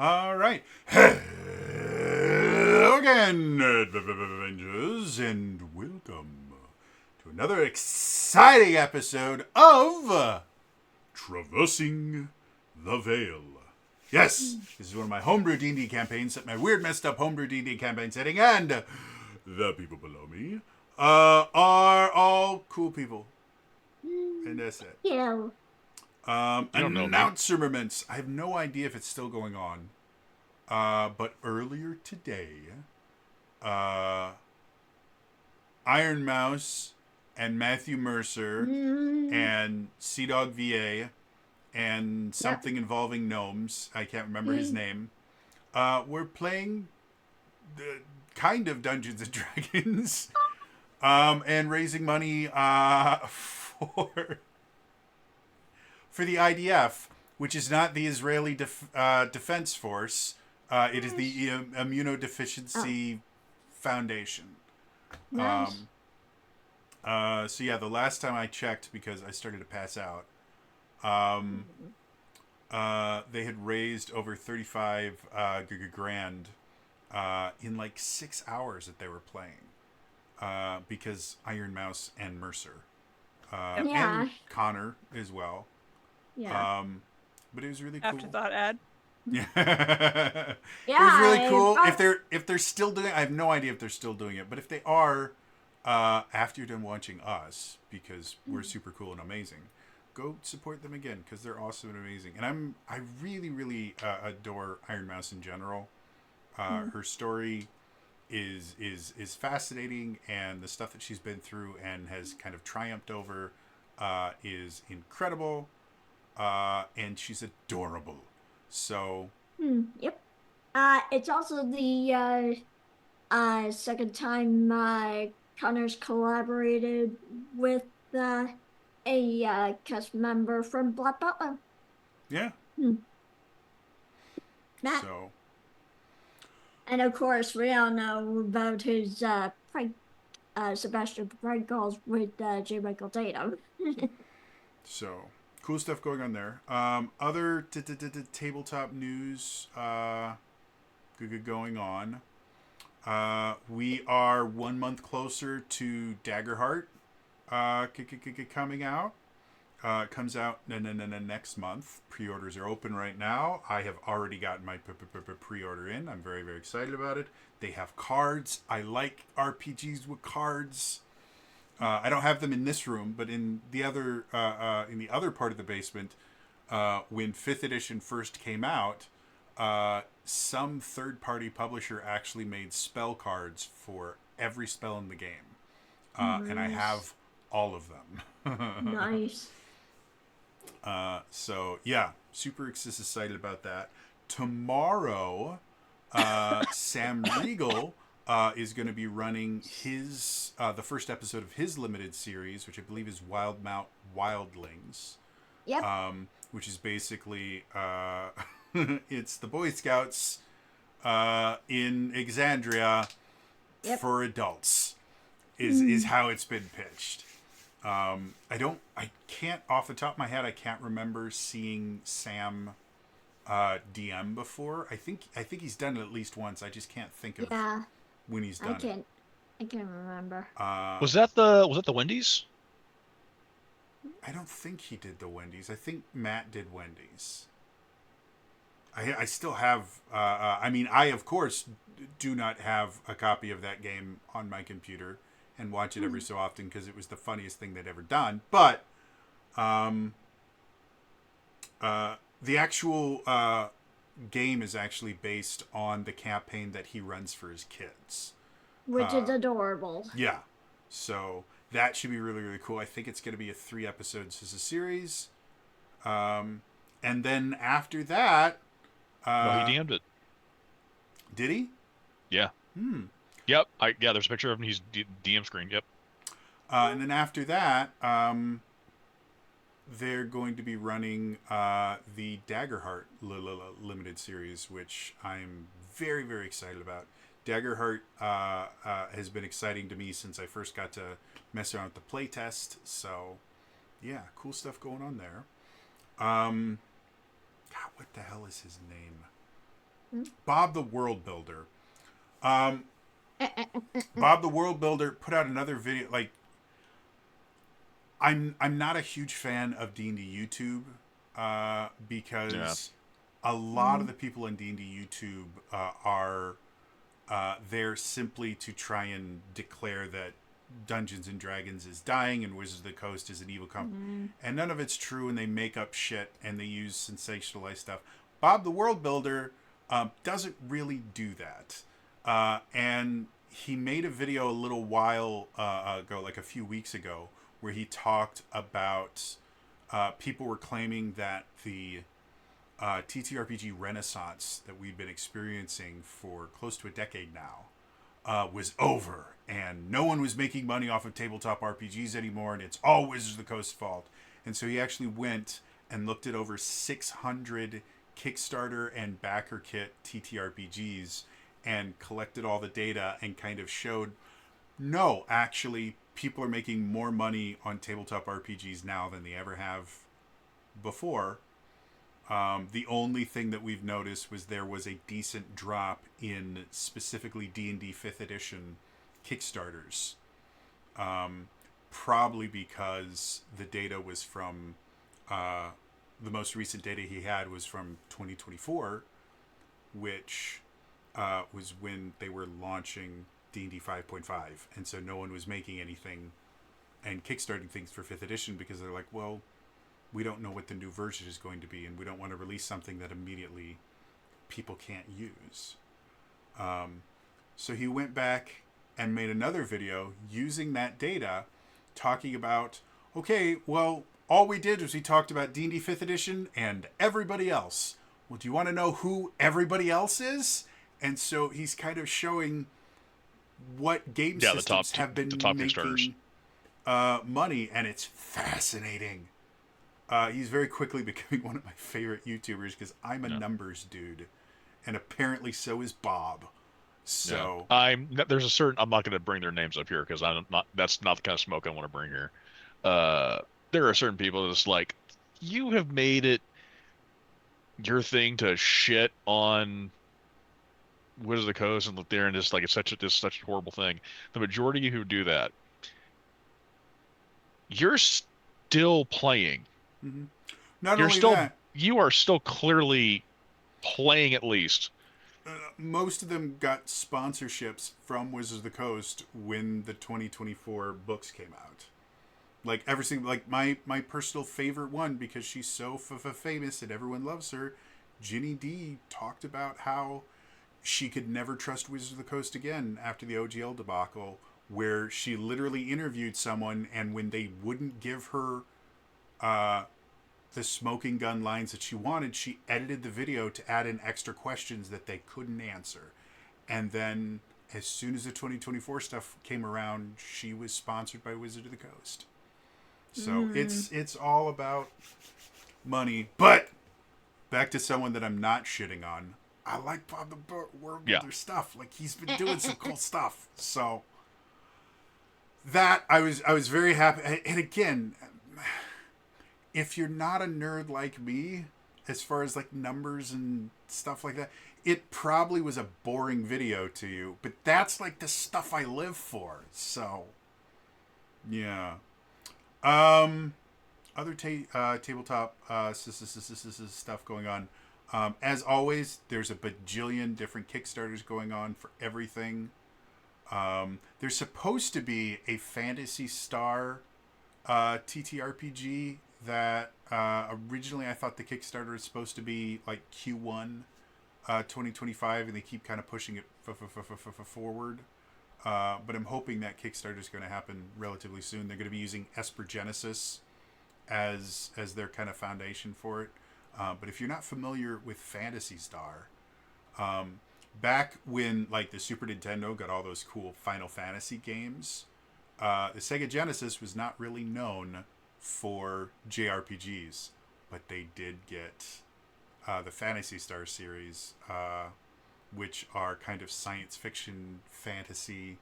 All right. Hello again, Avengers, and welcome to another exciting episode of Traversing the Veil. Yes, this is one of my homebrew D&D campaigns, my weird, messed up homebrew D&D campaign setting, and the people below me are all cool people. And that's it. Yeah. You don't know me. Announcerments. I have no idea if it's still going on. But earlier today, Iron Mouse and Matthew Mercer and Sea Dog VA and something involving gnomes, I can't remember his name, were playing the kind of Dungeons and Dragons and raising money for the IDF, which is not the Israeli Defense Force. It is the Immunodeficiency Foundation. Nice. So yeah, the last time I checked, because I started to pass out, they had raised over 35 grand in like 6 hours that they were playing, because Iron Mouse and Mercer, and Connor as well. Yeah. But it was really cool. Afterthought ad. Yeah. It was really cool. If they're still doing it, I have no idea if they're still doing it, but if they are, after you're done watching us, because we're super cool and amazing, go support them again, because they're awesome and amazing. And I really, really adore Iron Mouse in general. Her story is fascinating, and the stuff that she's been through and has kind of triumphed over is incredible. And she's adorable. So. Yep. It's also the second time Connor's collaborated with a cast member from Black Butler. Yeah. Matt. So. And of course, we all know about his prank, Sebastian prank calls with J. Michael Tatum. So. Cool stuff going on there. Other tabletop news going on. We are 1 month closer to Daggerheart coming out. Comes out next month. Pre-orders are open right now. I have already gotten my pre-order in. I'm very, very excited about it. They have cards. I like RPGs with cards. I don't have them in this room, but in the other part of the basement, when 5th edition first came out, some third-party publisher actually made spell cards for every spell in the game, and I have all of them. Nice. So yeah, super excited about that. Tomorrow, Sam Riegel is going to be running his the first episode of his limited series, which I believe is Wildmount Wildlings. Yep. Which is basically it's the Boy Scouts in Exandria for adults. Is how it's been pitched. I can't off the top of my head. I can't remember seeing Sam DM before. I think he's done it at least once. I just can't think of. Yeah. When he's done I can't remember. Was that the Wendy's? I don't think he did the Wendy's. I think Matt did Wendy's. I still have. I mean, I of course do not have a copy of that game on my computer and watch it every so often because it was the funniest thing they'd ever done. But the actual game is actually based on the campaign that he runs for his kids, which is adorable. Yeah, so that should be really, really cool. I think it's going to be 3 episodes as a series, and then after that, well, he DM'd it. Did he? Yeah. Yep. There's a picture of him. He's DM screen. Yep. And then after that, they're going to be running the Daggerheart limited series, which I'm very, very excited about. Daggerheart has been exciting to me since I first got to mess around with the playtest. So, yeah, cool stuff going on there. God, what the hell is his name? Bob the World Builder. Um, Bob the World Builder put out another video. Like, I'm not a huge fan of D&D YouTube Yeah. because a lot of the people in D&D YouTube are there simply to try and declare that Dungeons and Dragons is dying and Wizards of the Coast is an evil company. And none of it's true, and they make up shit and they use sensationalized stuff. Bob the World Builder doesn't really do that. And he made a video a little while ago, like a few weeks ago, where he talked about people were claiming that the TTRPG renaissance that we've been experiencing for close to a decade now was over, and no one was making money off of tabletop RPGs anymore, and it's all Wizards of the Coast's fault. And so he actually went and looked at over 600 Kickstarter and backer kit TTRPGs and collected all the data and kind of showed, no, actually, people are making more money on tabletop RPGs now than they ever have before. The only thing that we've noticed was there was a decent drop in specifically D&D 5th edition Kickstarters. Probably because the data was from, the most recent data he had was from 2024, which was when they were launching D&D 5.5. And so no one was making anything and kickstarting things for 5th edition because they're like, well, we don't know what the new version is going to be, and we don't want to release something that immediately people can't use. So he went back and made another video using that data, talking about, okay, well, all we did was we talked about D&D 5th edition and everybody else. Well, do you want to know who everybody else is? And so he's kind of showing what game systems have been the top making money, and it's fascinating. He's very quickly becoming one of my favorite YouTubers because I'm a numbers dude, and apparently so is Bob. So there's a certain, I'm not going to bring their names up here because I'm not, that's not the kind of smoke I want to bring here. There are certain people that's like, you have made it your thing to shit on Wizards of the Coast and look there and just like it's such a horrible thing. The majority of you who do that, you're still playing. mm-hmm. Not only that, you are still clearly playing at least. Most of them got sponsorships from Wizards of the Coast when the 2024 books came out. Like every single, like my personal favorite one, because she's so famous and everyone loves her, Ginny D talked about how she could never trust Wizards of the Coast again after the OGL debacle, where she literally interviewed someone, and when they wouldn't give her the smoking gun lines that she wanted, she edited the video to add in extra questions that they couldn't answer. And then as soon as the 2024 stuff came around, she was sponsored by Wizard of the Coast. So it's all about money. But back to someone that I'm not shitting on. I like Bob the World Builder stuff. Like, he's been doing some cool stuff. So that I was very happy. And again, if you're not a nerd like me, as far as like numbers and stuff like that, it probably was a boring video to you. But that's like the stuff I live for. So yeah. Other tabletop stuff going on. As always, there's a bajillion different Kickstarters going on for everything. There's supposed to be a Phantasy Star TTRPG that originally I thought the Kickstarter was supposed to be like Q1 2025, and they keep kind of pushing it forward. But I'm hoping that Kickstarter is going to happen relatively soon. They're going to be using Esper Genesis as their kind of foundation for it. But if you're not familiar with Phantasy Star, back when like the Super Nintendo got all those cool Final Fantasy games, the Sega Genesis was not really known for JRPGs, but they did get the Phantasy Star series, which are kind of science fiction fantasy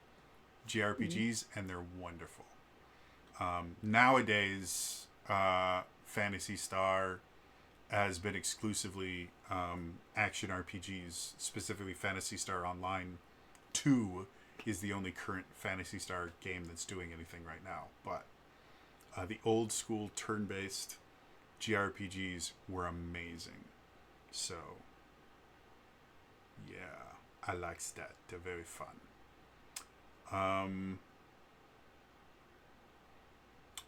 JRPGs, and they're wonderful. Nowadays, Phantasy Star has been exclusively action RPGs, specifically Phantasy Star Online 2 is the only current Phantasy Star game that's doing anything right now. But the old school turn-based JRPGs were amazing. So, yeah, I like that. They're very fun.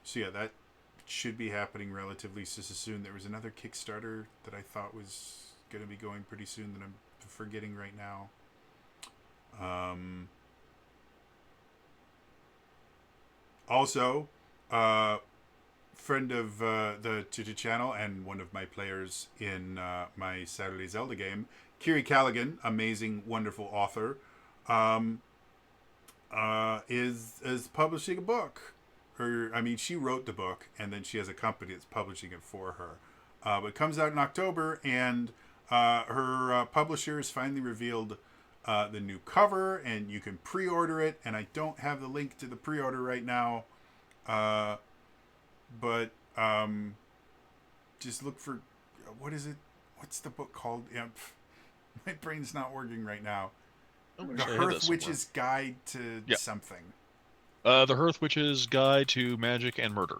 So yeah, that should be happening relatively soon. There was another Kickstarter that I thought was going to be going pretty soon that I'm forgetting right now. Also, friend of the channel and one of my players in my Saturday Zelda game, Kiri Callaghan, amazing, wonderful author, is publishing a book. She wrote the book, and then she has a company that's publishing it for her. But it comes out in October, and her publisher has finally revealed the new cover, and you can pre-order it. And I don't have the link to the pre-order right now, but just look for what is it? What's the book called? Yeah, my brain's not working right now. The Hearth Witch's Guide to something. The Hearth Witch's Guide to Magic and Murder.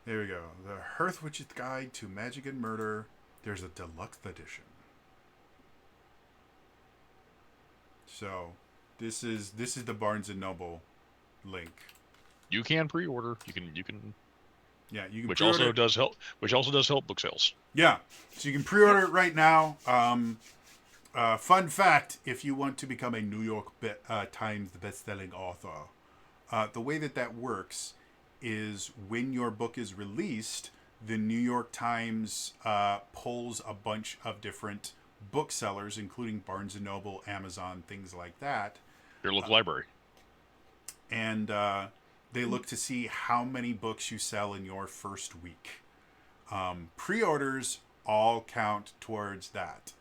There we go. The Hearth Witch's Guide to Magic and Murder. There's a deluxe edition. So, this is the Barnes and Noble link. You can pre-order. You can. Yeah, you can. Which also does help. Which also does help book sales. Yeah, so you can pre-order it right now. Fun fact: if you want to become a New York Times best-selling author, the way that works is when your book is released, the New York Times polls a bunch of different booksellers, including Barnes and Noble, Amazon, things like that. Your local library. And they look to see how many books you sell in your first week. Pre-orders all count towards that.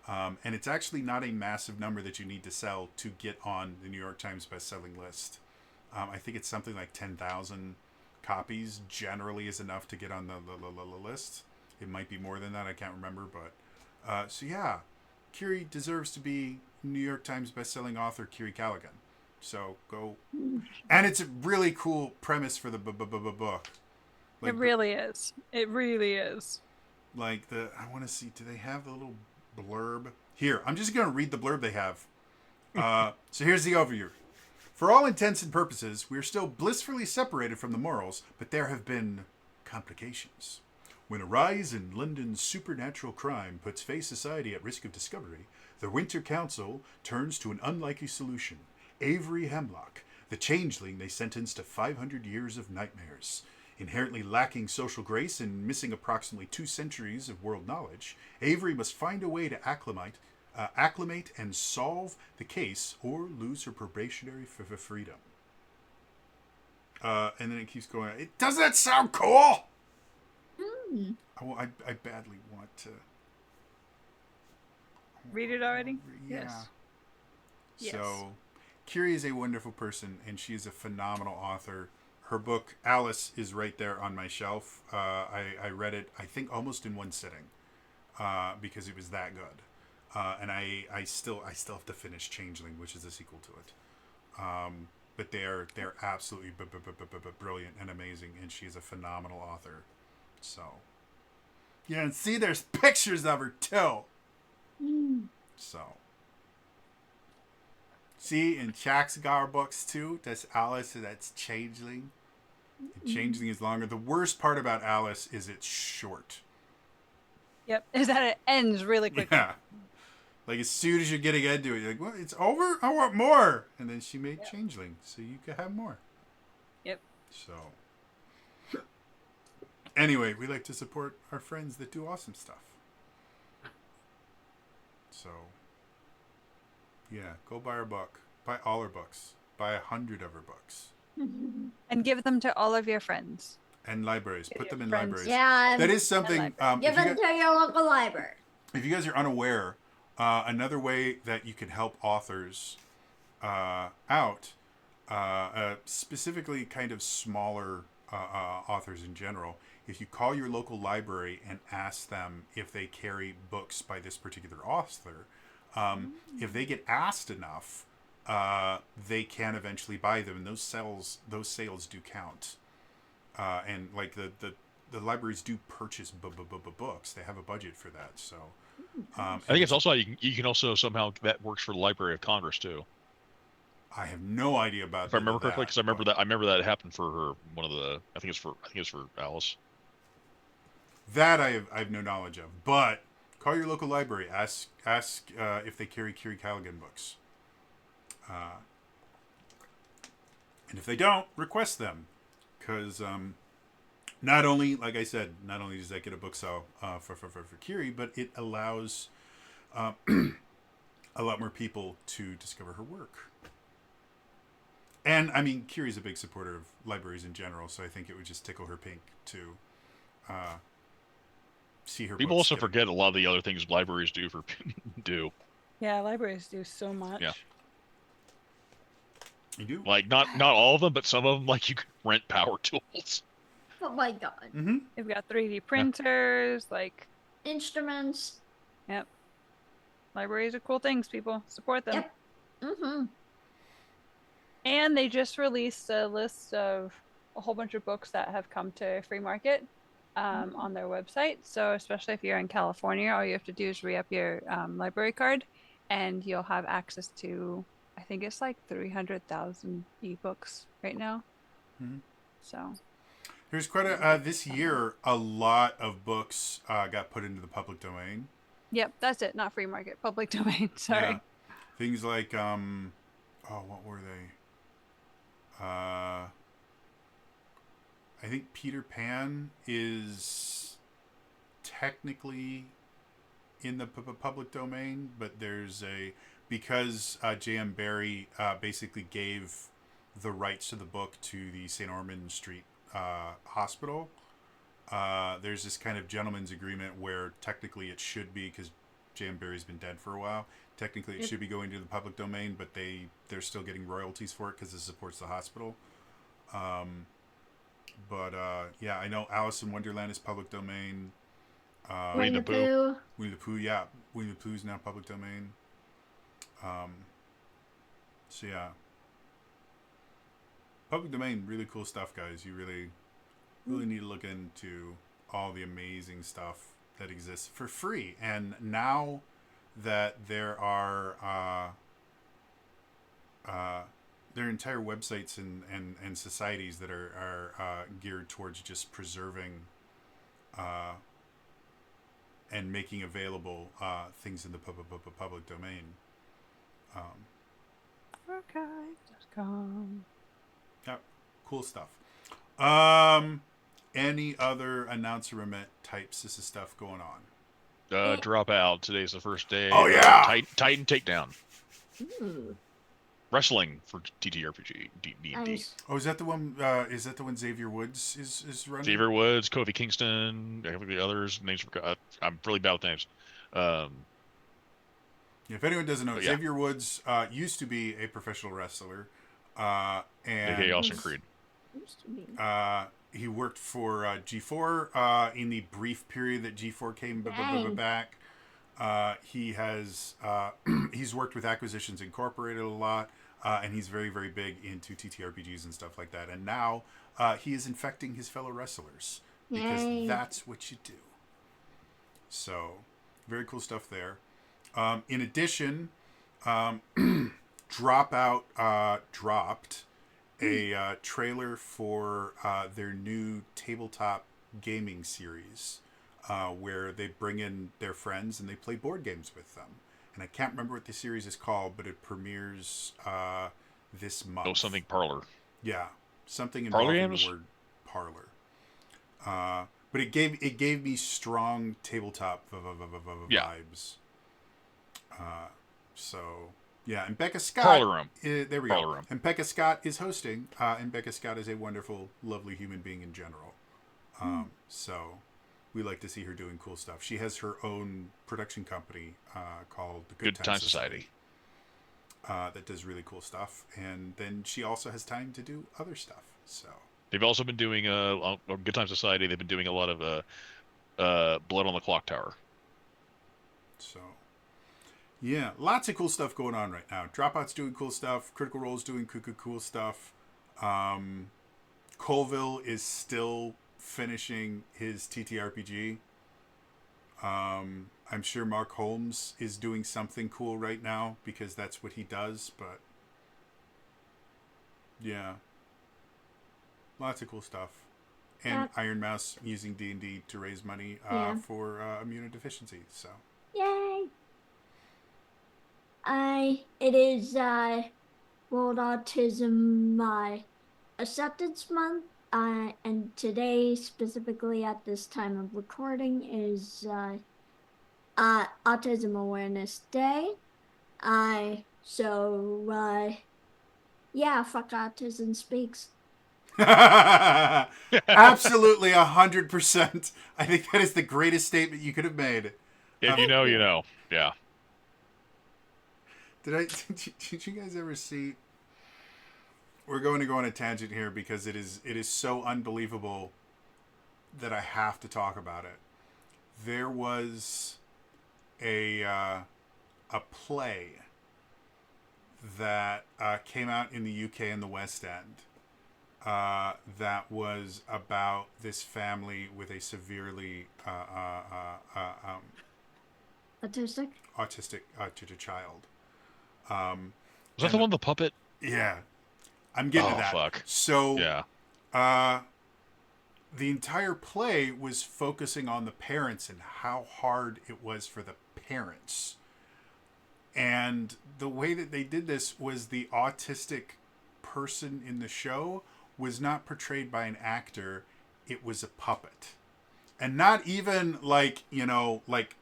And it's actually not a massive number that you need to sell to get on the New York Times best-selling list. I think it's something like 10,000 copies generally is enough to get on the list. It might be more than that. I can't remember. But so yeah, Kiri deserves to be New York Times best-selling author Kiri Callaghan. So go. And it's a really cool premise for the book. Like, it really is. It really is. Like I want to see, do they have the little blurb? Here, I'm just going to read the blurb they have. So here's the overview. For all intents and purposes, we are still blissfully separated from the morals, but there have been complications. When a rise in London's supernatural crime puts Fae society at risk of discovery, the Winter Council turns to an unlikely solution. Avery Hemlock, the changeling they sentenced to 500 years of nightmares. Inherently lacking social grace and missing approximately 2 centuries of world knowledge, Avery must find a way to acclimate and solve the case or lose her probationary freedom. And then it keeps going. Doesn't that sound cool? I badly want to read it already. Yeah. Yes. So, Kiri is a wonderful person, and she is a phenomenal author. Her book Alice is right there on my shelf. I read it, I think, almost in one sitting, because it was that good. And I still have to finish Changeling, which is a sequel to it. But they're absolutely brilliant and amazing, and she's a phenomenal author. So, yeah, and see, there's pictures of her too. So, see, in Jack's Gar books too, that's Alice, and that's Changeling. And Changeling is longer. The worst part about Alice is it's short. Yep, is that it ends really quickly. Yeah. Like, as soon as you're getting into it, you're like, what? It's over? I want more. And then she made Changeling, so you could have more. Yep. So, anyway, we like to support our friends that do awesome stuff. So, yeah, go buy her book. Buy all her books. Buy 100 of her books. And give them to all of your friends. And libraries. Put them in libraries. Yeah. That is something. Give them to your local library. If you guys are unaware, another way that you can help authors out specifically kind of smaller authors in general. If you call your local library and ask them if they carry books by this particular author, if they get asked enough, they can eventually buy them, and those sales do count. And like the libraries do purchase books. They have a budget for that. So I think it's also you can also somehow that works for the Library of Congress too. I have no idea about If I remember correctly, because I remember but that happened for her. One of the I think it's for Alice. that I have no knowledge of. But call your local library. Ask if they carry Kiri Callaghan books. And if they don't, request them. Because not only, like I said, not only does that get a book sale for Kiri, but it allows a lot more people to discover her work. And, I mean, Kiri's a big supporter of libraries in general, so I think it would just tickle her pink to see her People books also getting... forget a lot of the other things libraries do. Yeah, libraries do so much. Yeah. You do? Like, not all of them, but some of them, like, you can rent power tools. Oh my god. Mm-hmm. They've got 3D printers, like, Instruments. yep. Libraries are cool things, people. Support them. Yep. Mm-hmm. And they just released a list of a whole bunch of books that have come to free market on their website. So especially if you're in California, all you have to do is re-up your library card, and you'll have access to, I think it's like 300,000 ebooks right now. Mm-hmm. So There's quite a this year. A lot of books got put into the public domain. yep, that's it. Not free market, public domain. Sorry. Yeah. Things like what were they? I think Peter Pan is technically in the public domain, but there's because J.M. Barrie basically gave the rights to the book to the St. Ormond Street Hospital. There's this kind of gentleman's agreement where technically it should be, because J.M. Barrie's been dead for a while. Technically, it should be going to the public domain, but they're still getting royalties for it because it supports the hospital. Yeah, I know Alice in Wonderland is public domain. Winnie the Pooh. Winnie the Pooh, yeah. Winnie the Pooh is now public domain. So yeah. Public domain, really cool stuff, guys. You really need to look into all the amazing stuff that exists for free. And now that there are there are entire websites and societies that are geared towards just preserving and making available things in the public domain. Archive.com. Yeah, cool stuff. Any other announcement types? This is stuff going on. Drop out. Today's the first day. Oh, yeah! Titan Takedown. Ooh. Wrestling for TTRPG. D&D. Nice. Oh, is that the one? Is that the one Xavier Woods is running? Xavier Woods, Kofi Kingston, I think the others. Names. I'm really bad with names. If anyone doesn't know, yeah. Xavier Woods used to be a professional wrestler, and AKA Austin Creed. Used to be. He worked for G4 in the brief period that G4 came back. He has he's worked with Acquisitions Incorporated a lot, and he's very, very big into TTRPGs and stuff like that. And now he is infecting his fellow wrestlers because Yay. that's what you do. So, very cool stuff there. In addition, Dropout dropped a trailer for their new tabletop gaming series where they bring in their friends and they play board games with them. And I can't remember what the series is called, but it premieres this month. Oh, something parlor. Yeah, something Parlor involving games? the word parlor. But it gave me strong tabletop vibes. So yeah, and Becca Scott. Parlor room. There we Parlor go. room. And Becca Scott is hosting. And Becca Scott is a wonderful, lovely human being in general. So we like to see her doing cool stuff. She has her own production company called the Good Time Society. that does really cool stuff, and then she also has time to do other stuff. So They've also been doing on Good Time Society. They've been doing a lot of Blood on the Clock Tower. so yeah, lots of cool stuff going on right now. Dropout's doing cool stuff. Critical Role's doing cool stuff. Colville is still finishing his TTRPG. I'm sure Mark Holmes is doing something cool right now because that's what he does, but yeah. Lots of cool stuff. And Iron Mouse using D&D to raise money for immunodeficiency, so. Yay! It is World Autism Acceptance Month, and today, specifically at this time of recording, is Autism Awareness Day. Yeah, fuck Autism Speaks. Absolutely 100%. I think that is the greatest statement you could have made. If you know, you know. Yeah. Did you guys ever see? We're going to go on a tangent here because it is so unbelievable that I have to talk about it. There was a play that came out in the UK in the West End that was about this family with a severely autistic child. Was that the one, the puppet? Yeah, I'm getting to that. Fuck. So yeah. The entire play was focusing on the parents and how hard it was for the parents. And the way that they did this was the autistic person in the show was not portrayed by an actor. It was a puppet. And not even like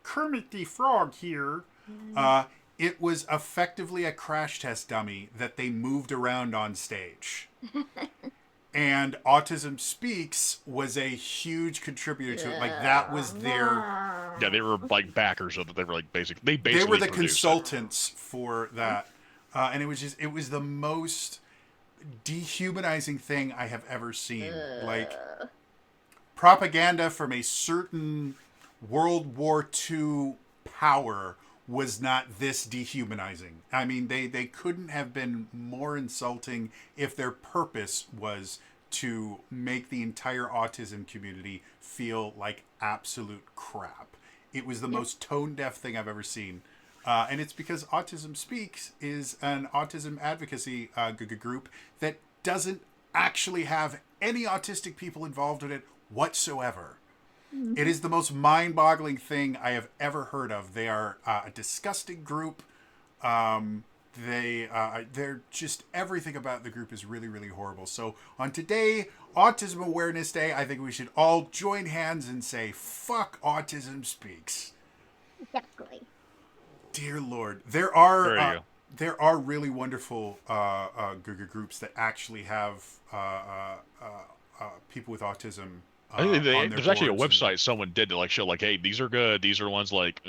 Kermit the Frog here. It was effectively a crash test dummy that they moved around on stage. And Autism Speaks was a huge contributor to it. Like, that was their... Yeah, they were like backers of it. They were like basically They were the produced consultants for that. And it was the most dehumanizing thing I have ever seen. Like, propaganda from a certain World War II power was not this dehumanizing. I mean, they couldn't have been more insulting if their purpose was to make the entire autism community feel like absolute crap. It was the most tone-deaf thing I've ever seen. And it's because Autism Speaks is an autism advocacy group that doesn't actually have any autistic people involved in it whatsoever. Mm-hmm. It is the most mind-boggling thing I have ever heard of. They are a disgusting group. They're just, everything about the group is really, really horrible. So on today, Autism Awareness Day, I think we should all join hands and say, fuck Autism Speaks. Exactly. Dear Lord. There are really wonderful groups that actually have people with autism. I think there's actually a website someone did to like show like, hey, these are good. These are ones like.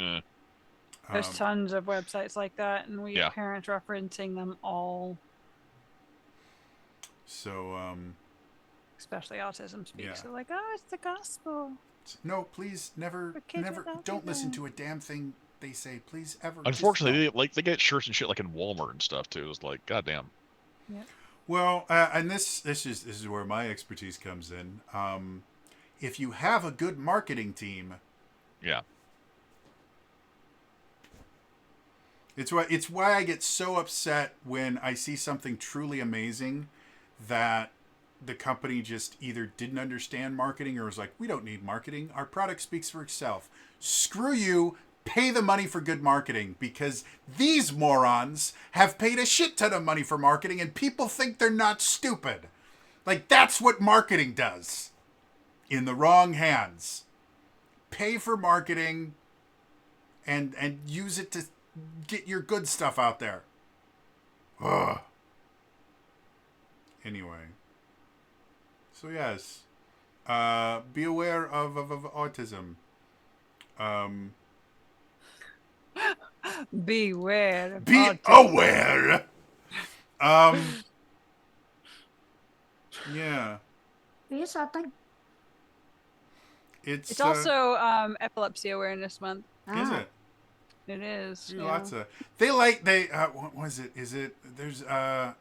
There's tons of websites like that, and we have parents referencing them all. So. Especially Autism Speaks. They're like, oh, it's the gospel. No, please, never, don't listen to a damn thing they say. Please, ever. Unfortunately, they get shirts and shit like in Walmart and stuff too. It's like, goddamn. Yeah. Well, and this is where my expertise comes in. If you have a good marketing team, it's why I get so upset when I see something truly amazing that the company just either didn't understand marketing or was like, we don't need marketing. Our product speaks for itself. Screw you. Pay the money for good marketing, because these morons have paid a shit ton of money for marketing and people think they're not stupid. Like, that's what marketing does. In the wrong hands. Pay for marketing and use it to get your good stuff out there. Ugh. Anyway. So yes. Be aware of autism. Beware. of Be autism. aware. Yeah. Be something. It's It's also Epilepsy Awareness Month. is it? It is. There's Yeah. lots of what was it? Is it there's if I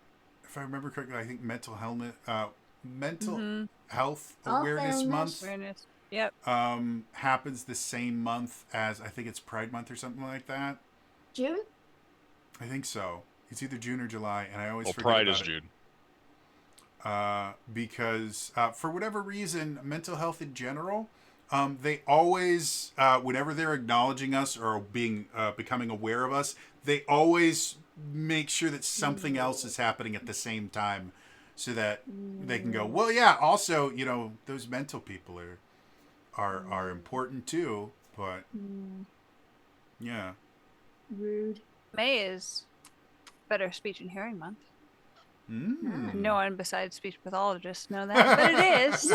remember correctly, I think mental health awareness month Awareness. Yep. happens the same month as I think it's Pride Month or something like that. June? I think so. It's either June or July, and I always Well, forget Pride about is it. June. Because for whatever reason, mental health in general, they always, whenever they're acknowledging us or becoming aware of us, they always make sure that something else is happening at the same time, so that they can go, well, yeah. Also, those mental people are important too, but yeah. Rude. May is Better Speech and Hearing Month. Mm. No one besides speech pathologists know that, but it is.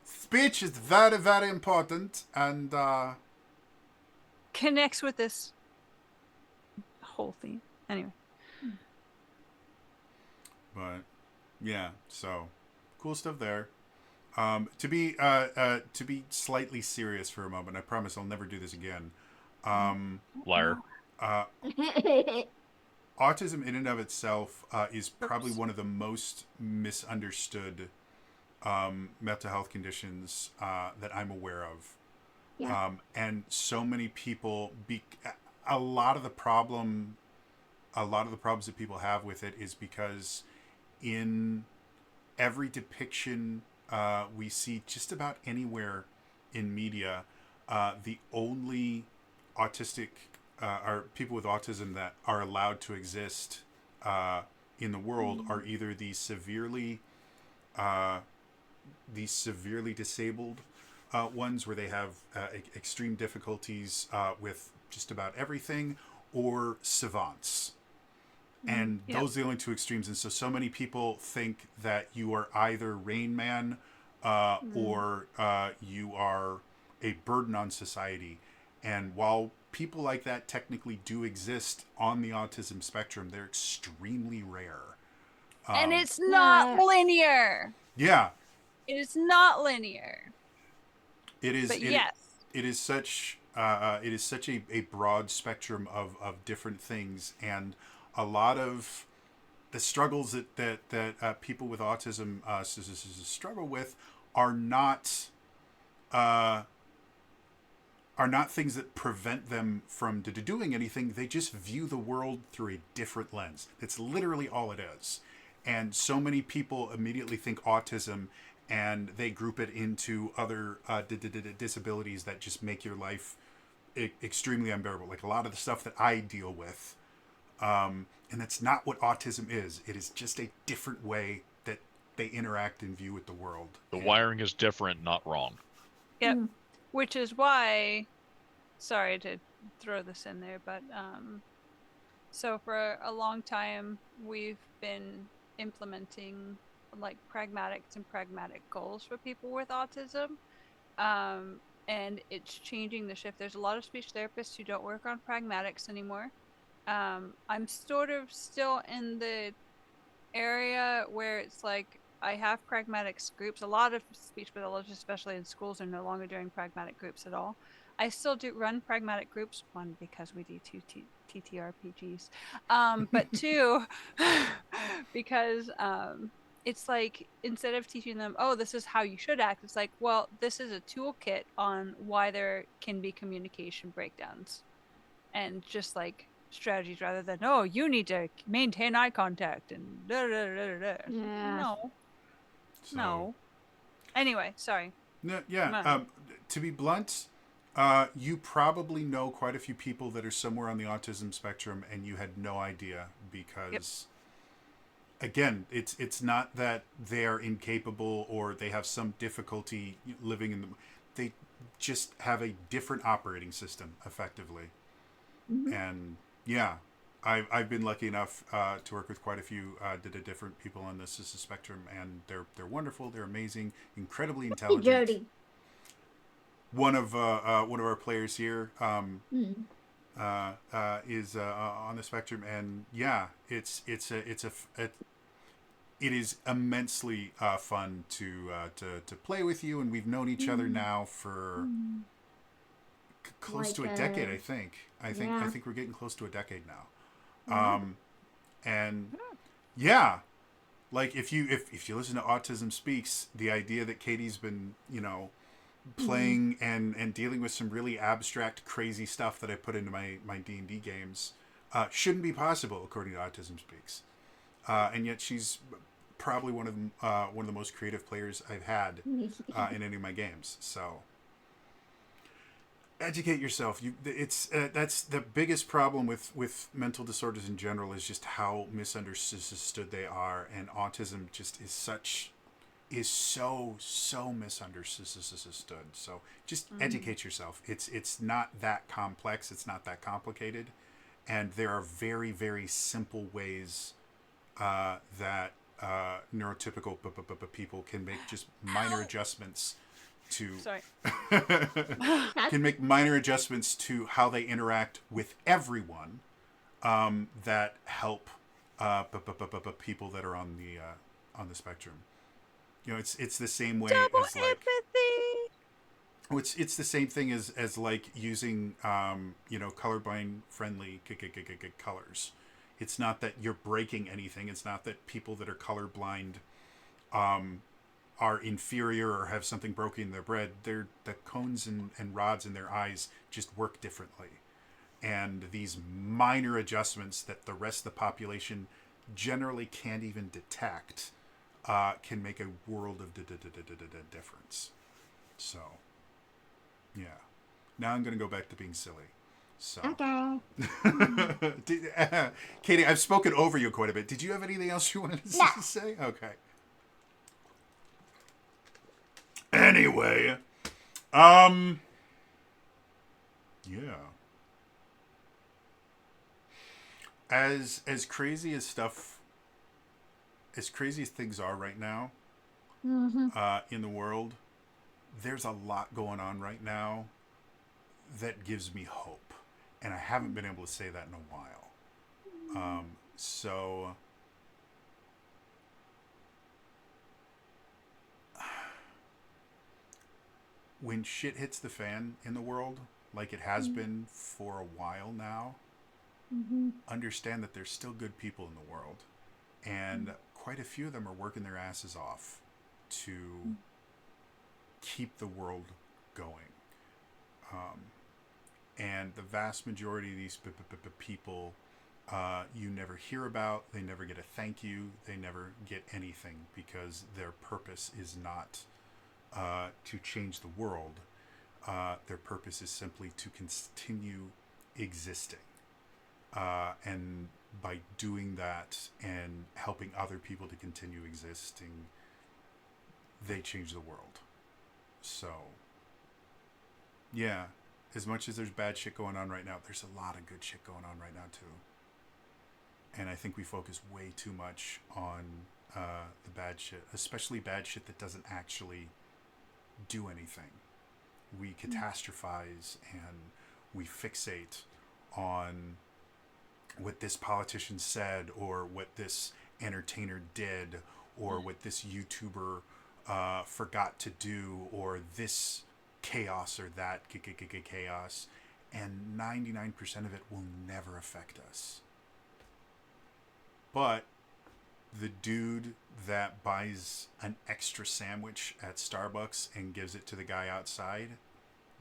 Speech is very, very important, and Connects with this whole theme. Anyway. but yeah, so cool stuff there. To be slightly serious for a moment, I promise I'll never do this again. Liar. Autism in and of itself is probably one of the most misunderstood mental health conditions that I'm aware of. Yeah. And so many people, a lot of the problems that people have with it is because in every depiction we see just about anywhere in media, the only autistic are people with autism that are allowed to exist in the world are either these severely disabled ones where they have extreme difficulties with just about everything, or savants. And those are the only two extremes. And so many people think that you are either Rain Man or you are a burden on society. And while people like that technically do exist on the autism spectrum, they're extremely rare. And it's not linear. Yeah. It is not linear. It is. But yes. It is such a broad spectrum of different things, and a lot of the struggles that people with autism struggle with are not things that prevent them from doing anything. They just view the world through a different lens. That's literally all it is. And so many people immediately think autism, and they group it into other disabilities that just make your life extremely unbearable. Like a lot of the stuff that I deal with. And that's not what autism is. It is just a different way that they interact and view with the world. The wiring is different, not wrong. Yep. Which is why, sorry to throw this in there, but so for a long time we've been implementing like pragmatics and pragmatic goals for people with autism, and it's changing the shift. There's a lot of speech therapists who don't work on pragmatics anymore. I'm sort of still in the area where it's like I have pragmatics groups. A lot of speech pathologists, especially in schools, are no longer doing pragmatic groups at all. I still do run pragmatic groups, one, because we do two TTRPGs, but two, because it's like instead of teaching them, oh, this is how you should act, it's like, well, this is a toolkit on why there can be communication breakdowns, and just like strategies rather than, oh, you need to maintain eye contact and da, da, da, da, da. Yeah. No. Anyway, sorry. No, yeah. To be blunt, you probably know quite a few people that are somewhere on the autism spectrum, and you had no idea because, again, it's not that they are incapable or they have some difficulty living in the. They just have a different operating system, effectively, and yeah. I've been lucky enough to work with quite a few different people on this spectrum, and they're wonderful. They're amazing, incredibly intelligent. Jody. One of our players here, is on the spectrum, and yeah, it is immensely fun to play with you, and we've known each other now for close Like to a decade. I yeah. think we're getting close to a decade now. Yeah. And yeah, like if you listen to Autism Speaks, the idea that Katie's been playing and dealing with some really abstract, crazy stuff that I put into my D&D games shouldn't be possible according to Autism Speaks, and yet she's probably one of the most creative players I've had in any of my games. So educate yourself. That's the biggest problem with mental disorders in general, is just how misunderstood they are, and autism just is so misunderstood. So just educate yourself. It's not that complex, it's not that complicated, and there are very, very simple ways that neurotypical people can make just minor adjustments to Sorry. can make minor adjustments to how they interact with everyone, that help people that are on the spectrum. It's the same way Double as like empathy. it's the same thing as like using colorblind friendly colors. It's not that you're breaking anything. It's not that people that are colorblind are inferior or have something broken in their bread. The cones and rods in their eyes just work differently. And these minor adjustments that the rest of the population generally can't even detect can make a world of difference. So, yeah. Now I'm going to go back to being silly. So. Okay. Katie, I've spoken over you quite a bit. Did you have anything else you wanted to say? Okay. Anyway, yeah. As crazy as things are right now, in the world, there's a lot going on right now that gives me hope, and I haven't been able to say that in a while. So when shit hits the fan in the world, like it has been for a while now, understand that there's still good people in the world, and quite a few of them are working their asses off to keep the world going. And the vast majority of these people, you never hear about. They never get a thank you. They never get anything, because their purpose is not to change the world. Their purpose is simply to continue existing. And by doing that and helping other people to continue existing, they change the world. So, yeah, as much as there's bad shit going on right now, there's a lot of good shit going on right now too. And I think we focus way too much on the bad shit, especially bad shit that doesn't actually do anything. We catastrophize and we fixate on what this politician said, or what this entertainer did, or what this YouTuber forgot to do, or this chaos or that chaos, and 99% of it will never affect us. But the dude that buys an extra sandwich at Starbucks and gives it to the guy outside,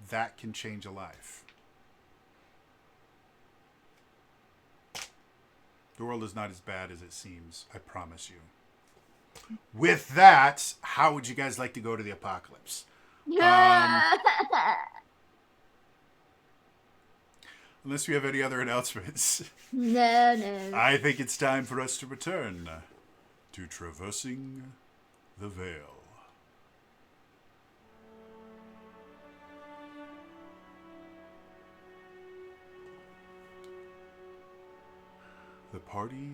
that can change a life. The world is not as bad as it seems, I promise you. With that, how would you guys like to go to the apocalypse? Unless we have any other announcements. No. I think it's time for us to return to Traversing the Veil. The party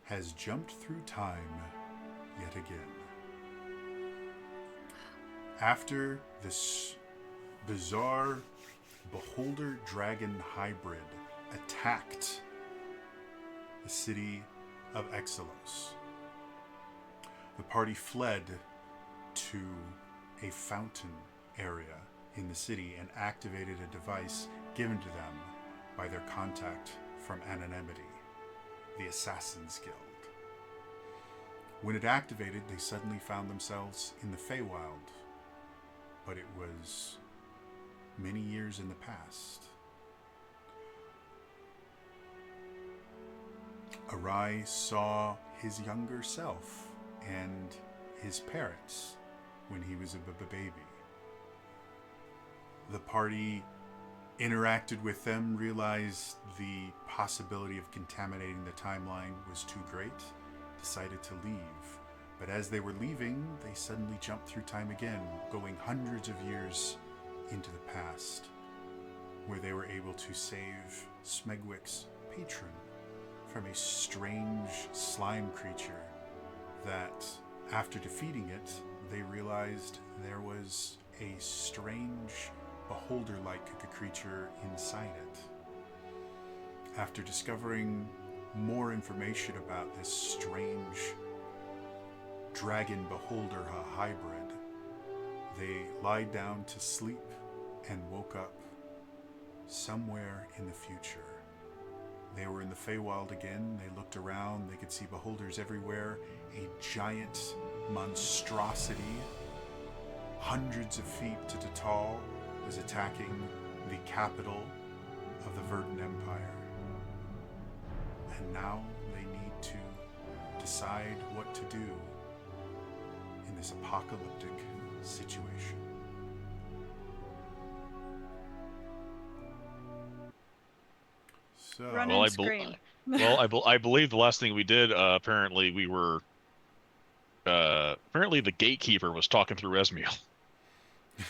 has jumped through time yet again. After this bizarre beholder dragon hybrid attacked the city of Exelos. The party fled to a fountain area in the city and activated a device given to them by their contact from Anonymity, the Assassin's Guild. When it activated, they suddenly found themselves in the Feywild, but it was many years in the past. Arai saw his younger self and his parents when he was a baby. The party interacted with them, realized the possibility of contaminating the timeline was too great, decided to leave. But as they were leaving, they suddenly jumped through time again, going hundreds of years into the past, where they were able to save Smegwick's patron from a strange slime creature that, after defeating it, they realized there was a strange beholder-like creature inside it. After discovering more information about this strange dragon beholder hybrid, they lied down to sleep and woke up somewhere in the future. They were in the Feywild again. They looked around. They could see beholders everywhere. A giant monstrosity, hundreds of feet tall, was attacking the capital of the Verdant Empire. And now they need to decide what to do in this apocalyptic situation. So, Run Well, and scream. I believe the last thing we did, apparently we were, apparently the gatekeeper was talking through Esmiel.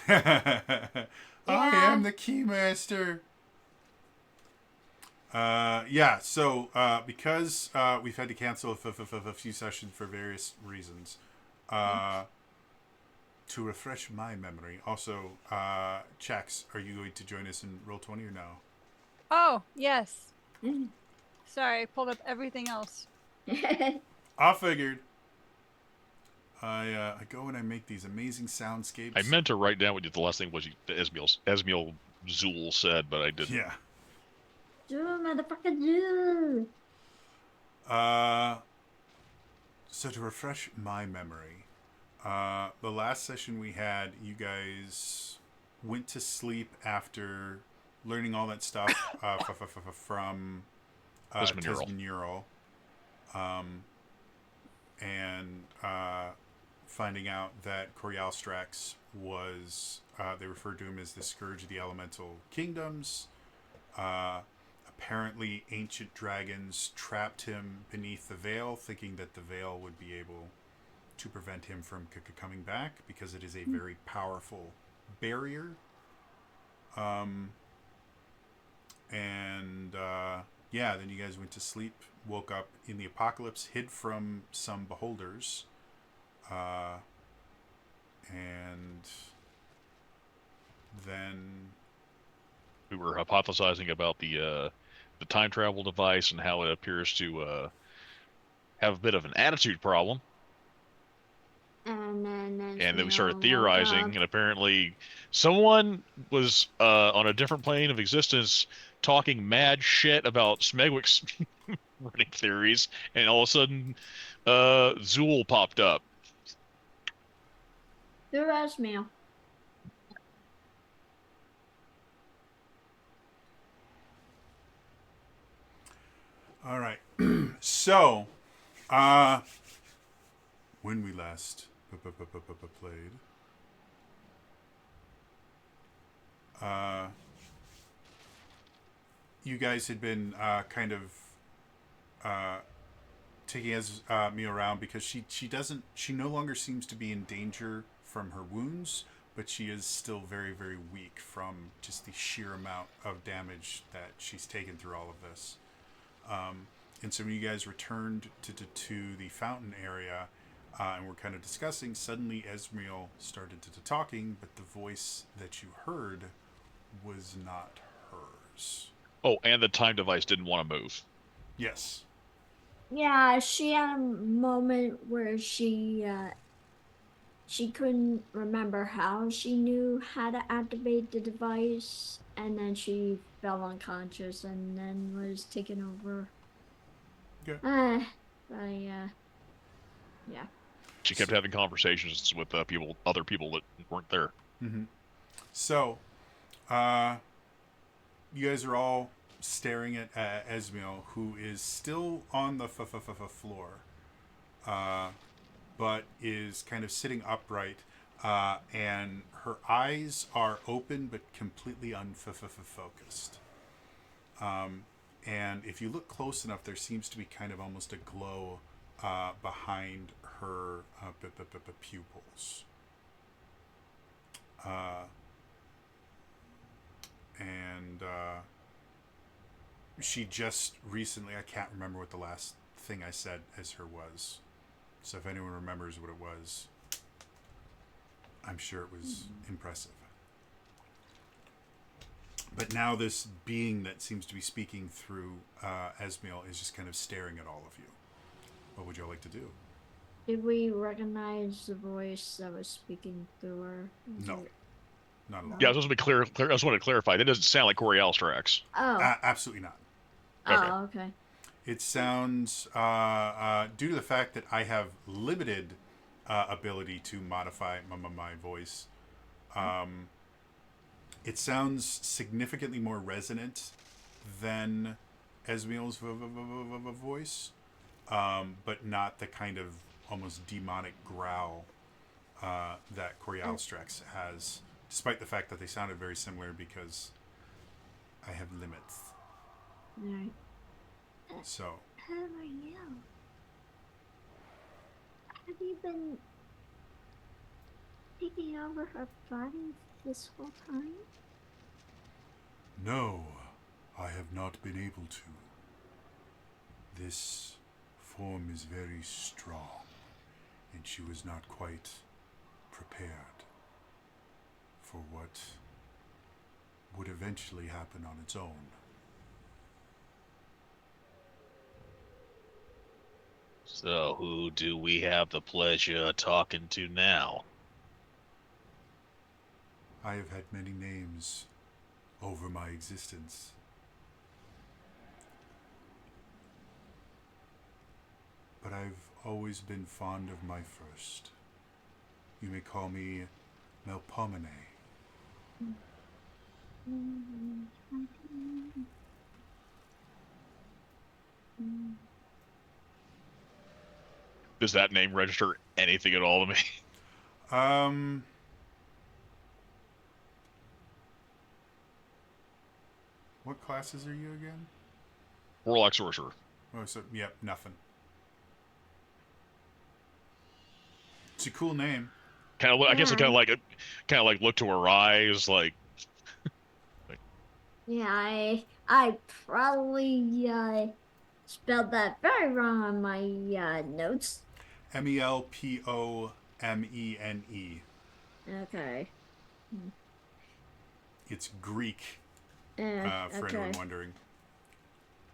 I am the Keymaster. Because we've had to cancel a few sessions for various reasons, to refresh my memory. Also, Chax, are you going to join us in Roll20 or no? Oh, yes. Sorry, I pulled up everything else. I figured. I go and I make these amazing soundscapes. I meant to write down what the last thing was Esmiel Zool said, but I didn't. Yeah. Do motherfucker do. So to refresh my memory, the last session we had, you guys went to sleep after learning all that stuff from Tesmanural, and finding out that Corialstrax was, they referred to him as the Scourge of the Elemental Kingdoms. Apparently, ancient dragons trapped him beneath the veil, thinking that the veil would be able to prevent him from coming back because it is a very powerful barrier. Then you guys went to sleep, woke up in the apocalypse, hid from some beholders, and then We were hypothesizing about the time travel device and how it appears to have a bit of an attitude problem. And then And then we started theorizing, and apparently someone was on a different plane of existence talking mad shit about Smegwick's running theories, and all of a sudden Zool popped up. Who asked me? all right. So, when we last played, you guys had been kind of taking me around because she no longer seems to be in danger from her wounds, but she is still very, very weak from just the sheer amount of damage that she's taken through all of this. And so when you guys returned to the fountain area, and we're kind of discussing, suddenly Esmiel started talking, but the voice that you heard was not hers. Oh, and the time device didn't want to move. Yes. Yeah, she had a moment where she couldn't remember how she knew how to activate the device, and then she fell unconscious and then was taken over. Okay. By yeah. She kept having conversations with other people that weren't there. Mm-hmm. So, you guys are all staring at Esmiel, who is still on the floor, but is kind of sitting upright, and her eyes are open but completely unfocused. And if you look close enough, there seems to be kind of almost a glow behind her pupils. And she just recently, I can't remember what the last thing I said as her was. So if anyone remembers what it was, I'm sure it was impressive. But now this being that seems to be speaking through Esmiel is just kind of staring at all of you. What would y'all like to do? Did we recognize the voice that was speaking through her? Was No. it- Not at all. Yeah, I was supposed to be clear. I just wanted to clarify. That doesn't sound like Corey Alstrax. Oh. Absolutely not. Okay. Oh, okay. It sounds, due to the fact that I have limited ability to modify my voice, it sounds significantly more resonant than Esmiel's voice, but not the kind of almost demonic growl that Corey Alstrax has, despite the fact that they sounded very similar because I have limits. Alright. So, How are you? Have you been taking over her body this whole time? no, I have not been able to. This form is very strong, and she was not quite prepared for what would eventually happen on its own. So, who do we have the pleasure of talking to now? I have had many names over my existence. But I've always been fond of my first. You may call me Melpomene. Does that name register anything at all to me? Um, what classes are you again? Warlock Sorcerer. Oh, so, yep, nothing. It's a cool name. Kind of. I guess I Yeah. kind of like look to her eyes, like. Yeah, I probably spelled that very wrong on my notes. Melpomene. Okay. It's Greek, for Okay. anyone wondering.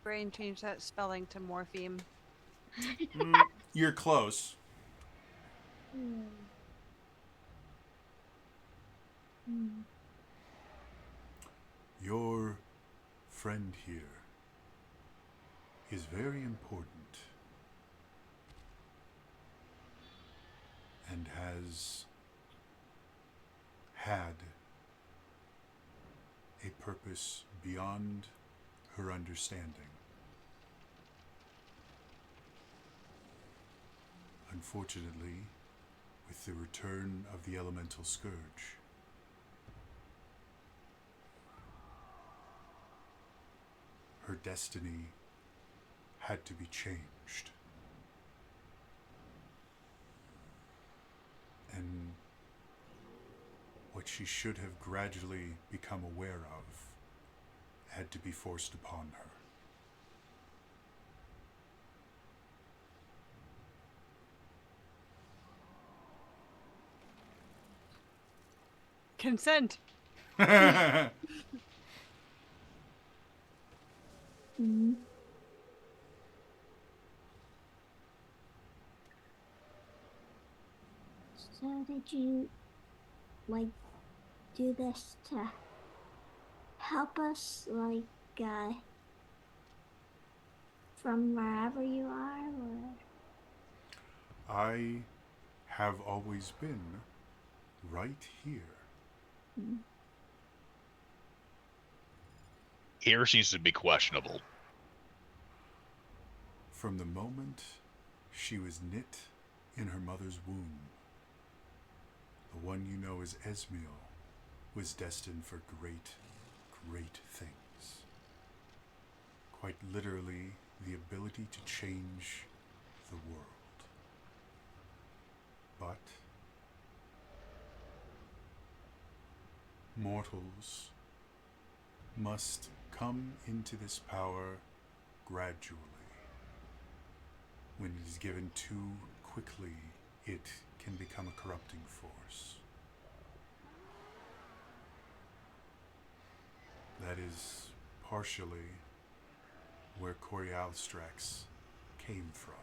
Brain changed that spelling to morpheme. You're close. Your friend here is very important and has had a purpose beyond her understanding. Unfortunately, with the return of the elemental scourge, her destiny had to be changed. And what she should have gradually become aware of had to be forced upon her. Consent. Mhm. So did you like do this to help us, like, from wherever you are, or? I have always been right here. Mm. Here seems to be questionable. From the moment she was knit in her mother's womb, the one you know as Esmiel was destined for great, great things. Quite literally, the ability to change the world. But mortals must come into this power gradually. When it is given too quickly, it can become a corrupting force. That is partially where Corialstrax came from.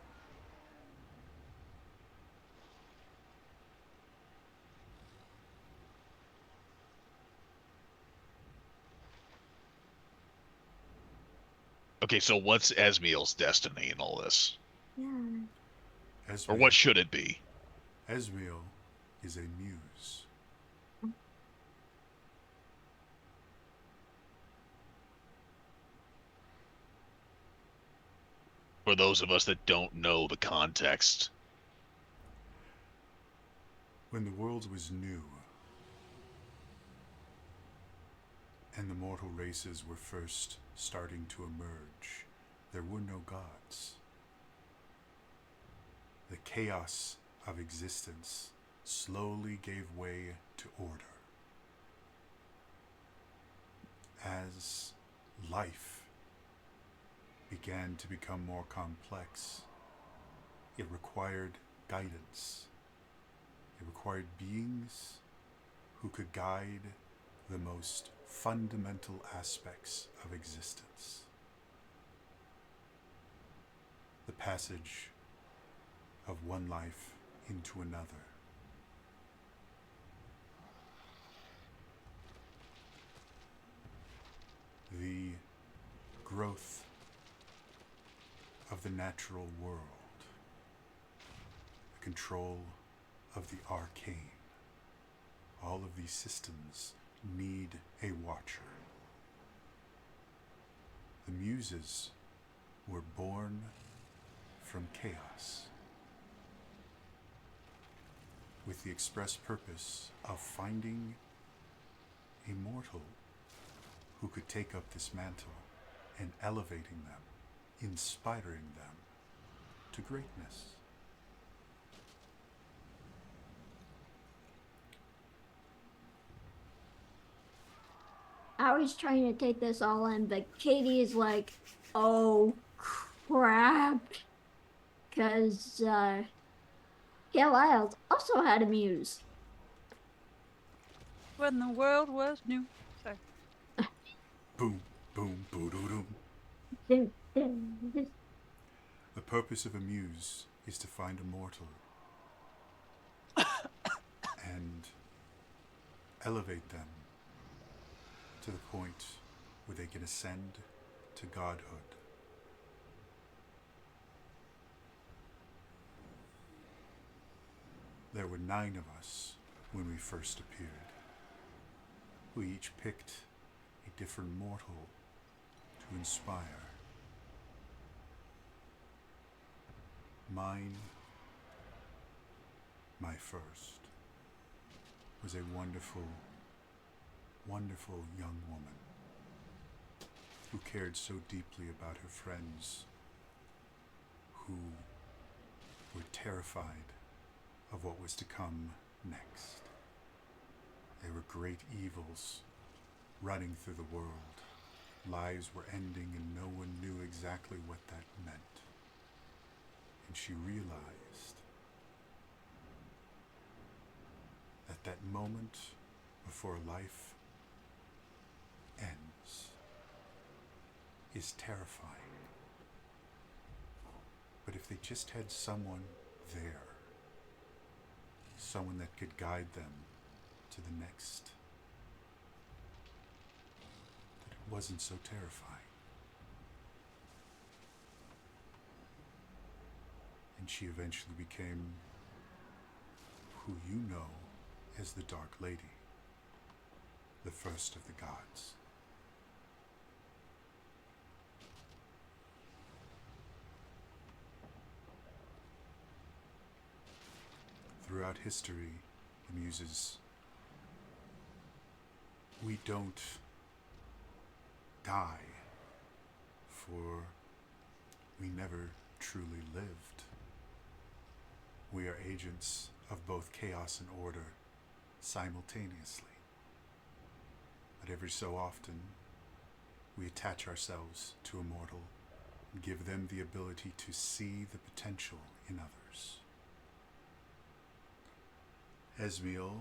Okay, so what's Esmiel's destiny in all this? Yeah. Or Esmiel, what should it be? Esmiel is a muse. For those of us that don't know the context. When the world was new, and the mortal races were first starting to emerge, there were no gods. The chaos of existence slowly gave way to order. As life began to become more complex, it required guidance. It required beings who could guide the most fundamental aspects of existence. The passage of one life into another. The growth of the natural world. The control of the arcane. All of these systems need a watcher. The Muses were born from chaos, with the express purpose of finding a mortal who could take up this mantle and elevating them, inspiring them to greatness. I was trying to take this all in, but Katie is like, oh crap. Because Carlisle also had a muse. When the world was new. Sorry. Boom, boom, boo-doo-doom. Dun, dun, dun. The purpose of a muse is to find a mortal and elevate them to the point where they can ascend to godhood. There were 9 of us when we first appeared. We each picked a different mortal to inspire. Mine, my first, was a wonderful, wonderful young woman who cared so deeply about her friends, who were terrified of what was to come next. There were great evils running through the world. Lives were ending and no one knew exactly what that meant. And she realized that that moment before life ends is terrifying. But if they just had someone there, someone that could guide them to the next, that it wasn't so terrifying. And she eventually became who you know as the Dark Lady, the first of the gods. Throughout history, the Muses, we don't die, for we never truly lived. We are agents of both chaos and order simultaneously. But every so often, we attach ourselves to a mortal and give them the ability to see the potential in others. Esmiel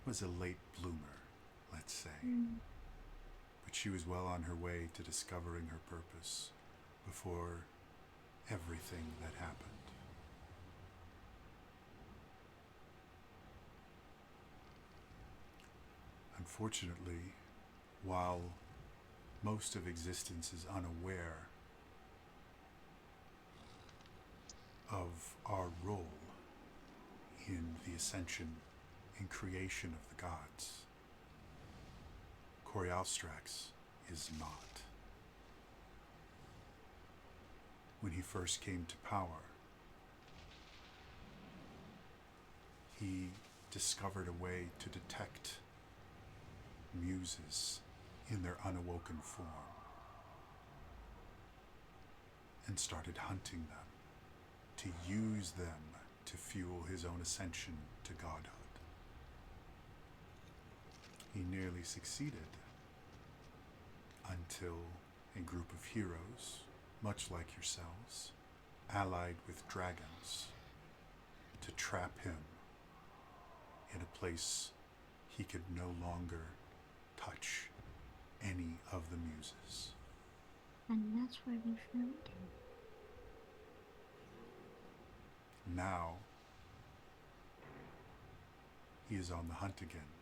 was a late bloomer, let's say, but she was well on her way to discovering her purpose before everything that happened. Unfortunately, while most of existence is unaware of our role in the ascension and creation of the gods, Corialstrax is not. When he first came to power, he discovered a way to detect muses in their unawoken form and started hunting them to use them to fuel his own ascension to godhood. He nearly succeeded until a group of heroes, much like yourselves, allied with dragons to trap him in a place he could no longer touch any of the muses. And that's where we found him. Now, he is on the hunt again.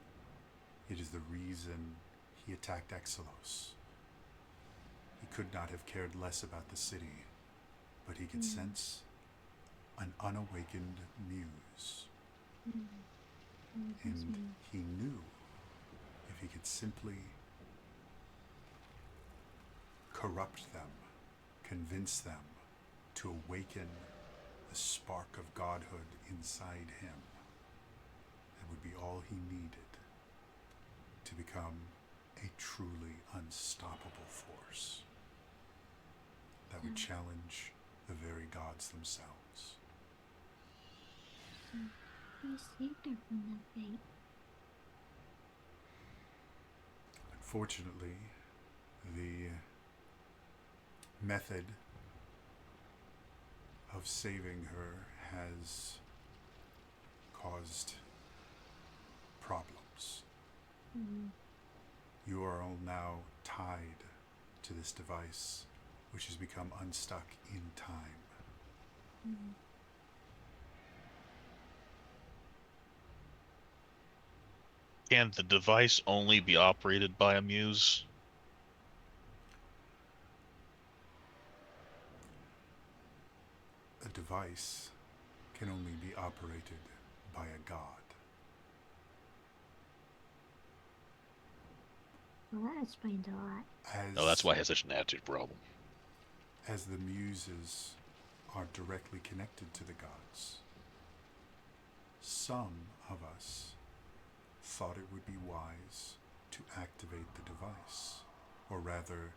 It is the reason he attacked Exelos. He could not have cared less about the city, but he could sense an unawakened muse. And he knew if he could simply corrupt them, convince them to awaken the spark of godhood inside him, that would be all he needed to become a truly unstoppable force that would challenge the very gods themselves. He saved her from that fate. Unfortunately, the method of saving her has caused problems. You are all now tied to this device, which has become unstuck in time. Can the device only be operated by a muse? A device can only be operated by a god. Well, that explains a lot. No, that's why he has such an attitude problem. As the muses are directly connected to the gods, some of us thought it would be wise to activate the device, or rather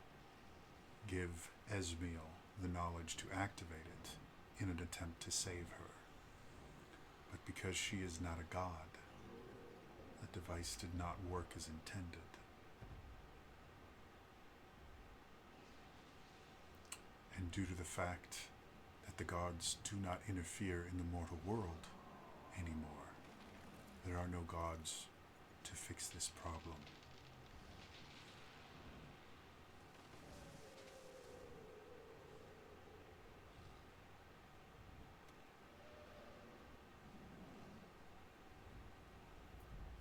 give Esmiel the knowledge to activate it in an attempt to save her. But because she is not a god, the device did not work as intended. And due to the fact that the gods do not interfere in the mortal world anymore, there are no gods to fix this problem.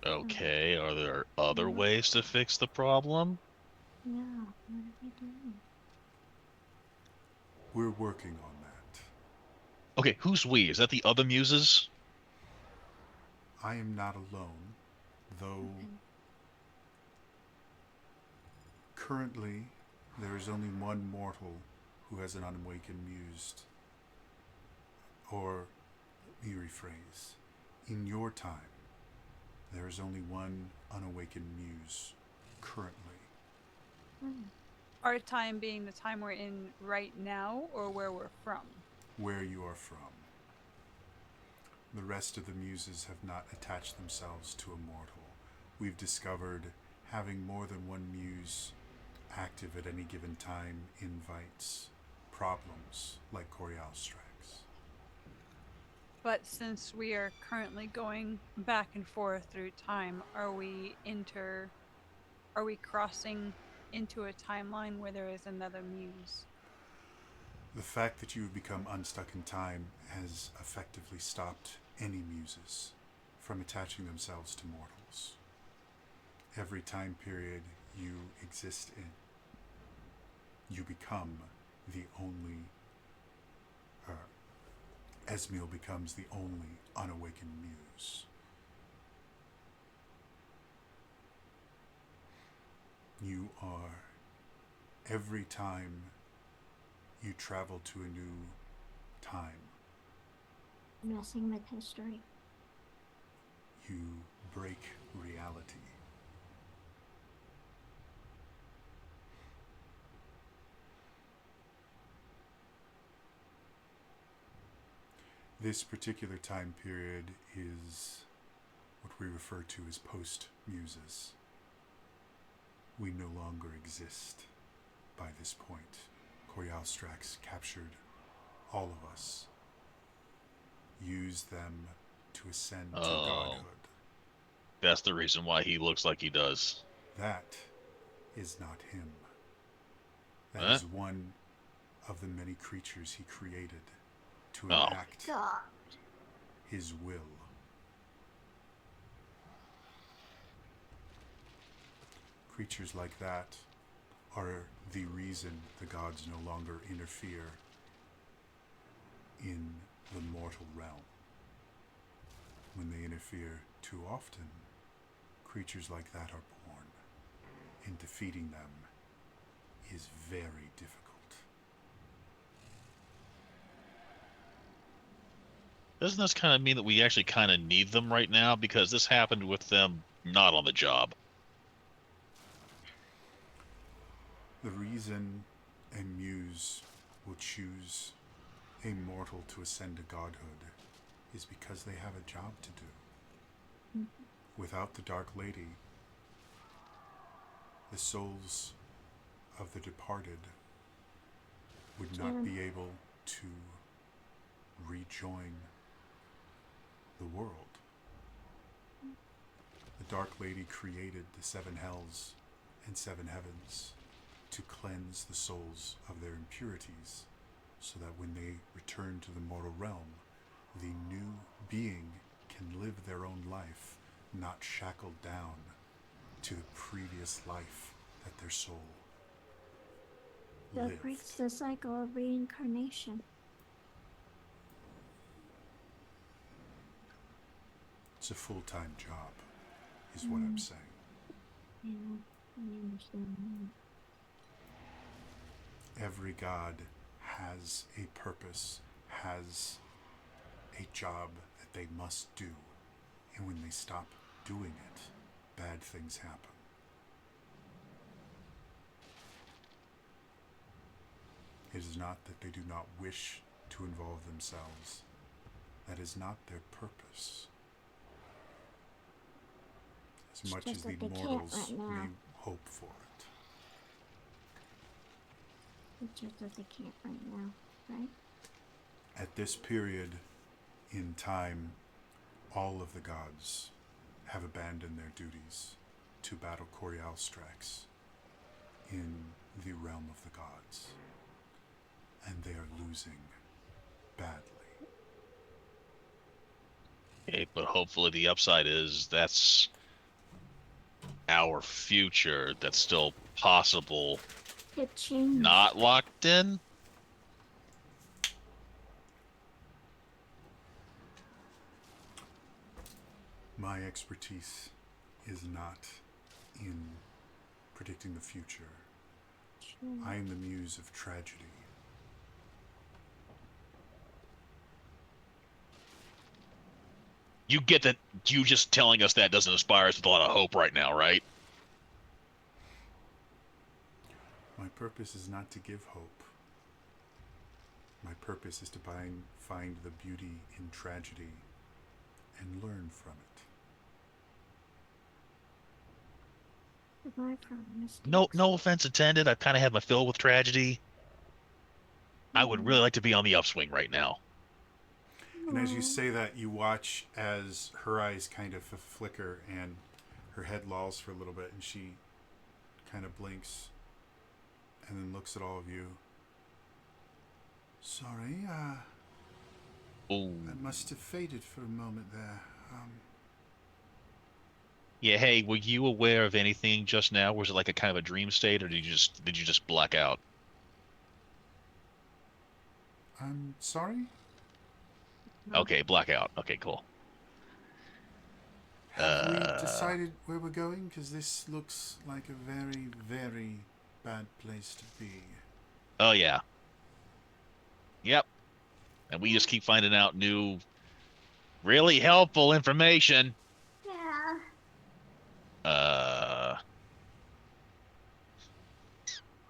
Okay, are there other Yeah. ways to fix the problem? Yeah, what are we doing? We're working on that. Okay, who's we? Is that the other muses? I am not alone, though Okay. currently there is only one mortal who has an unawakened muse. Or, let me rephrase. In your time, there is only one unawakened muse currently. Our time being the time we're in right now, or where we're from? Where you are from. The rest of the muses have not attached themselves to a mortal. We've discovered having more than one muse active at any given time invites problems like Corial strikes. But since we are currently going back and forth through time, are we crossing into a timeline where there is another muse? The fact that you have become unstuck in time has effectively stopped any muses from attaching themselves to mortals. Every time period you exist in, you become the only, Esmiel becomes the only unawakened muse. You are, every time you travel to a new time, Messing with history. you break reality. This particular time period is what we refer to as post-muses. We no longer exist by this point. Corial Strax captured all of us, used them to ascend to Oh, godhood. that's the reason why he looks like he does. That is not him. That Huh? is one of the many creatures he created to Oh. enact God. his will. Creatures like that are the reason the gods no longer interfere in the mortal realm. When they interfere too often, creatures like that are born, and defeating them is very difficult. Doesn't this kind of mean that we actually kind of need them right now? Because this happened with them not on the job. The reason a muse will choose a mortal to ascend to godhood is because they have a job to do. Without the Dark Lady, the souls of the departed would not be able to rejoin the world. The Dark Lady created the seven hells and seven heavens to cleanse the souls of their impurities, so that when they return to the mortal realm, the new being can live their own life, not shackled down to the previous life that their soul That lived. breaks the cycle of reincarnation. It's a full-time job, is what I'm saying. Yeah, I understand Every god has a purpose, has a job that they must do, and when they stop doing it, bad things happen. It is not that they do not wish to involve themselves. That is not their purpose. As It's much just as the that they can't mortals right now. may hope for it. It's just that they can't right now, right? At this period in time, all of the gods have abandoned their duties to battle Corial Strax in the realm of the gods. And they are losing badly. Okay, but hopefully the upside is that's our future that's still possible, It changed. not locked in? My expertise is not in predicting the future. I am the muse of tragedy. You get that you just telling us that doesn't inspire us with a lot of hope right now, right? My purpose is not to give hope. My purpose is to find the beauty in tragedy and learn from it. Survive from mistakes. No offense intended. I've kind of had my fill with tragedy. I would really like to be on the upswing right now. And as you say that, you watch as her eyes kind of flicker and her head lolls for a little bit, and she kind of blinks and then looks at all of you. Sorry, Oh, I must have faded for a moment there. yeah. Hey, were you aware of anything just now? Was it like a kind of a dream state, or did you just black out? I'm sorry? Okay, blackout. Okay, cool. Have we decided where we're going? Because this looks like a very, very bad place to be. Oh yeah. Yep. And we just keep finding out new, really helpful information. Yeah. Uh,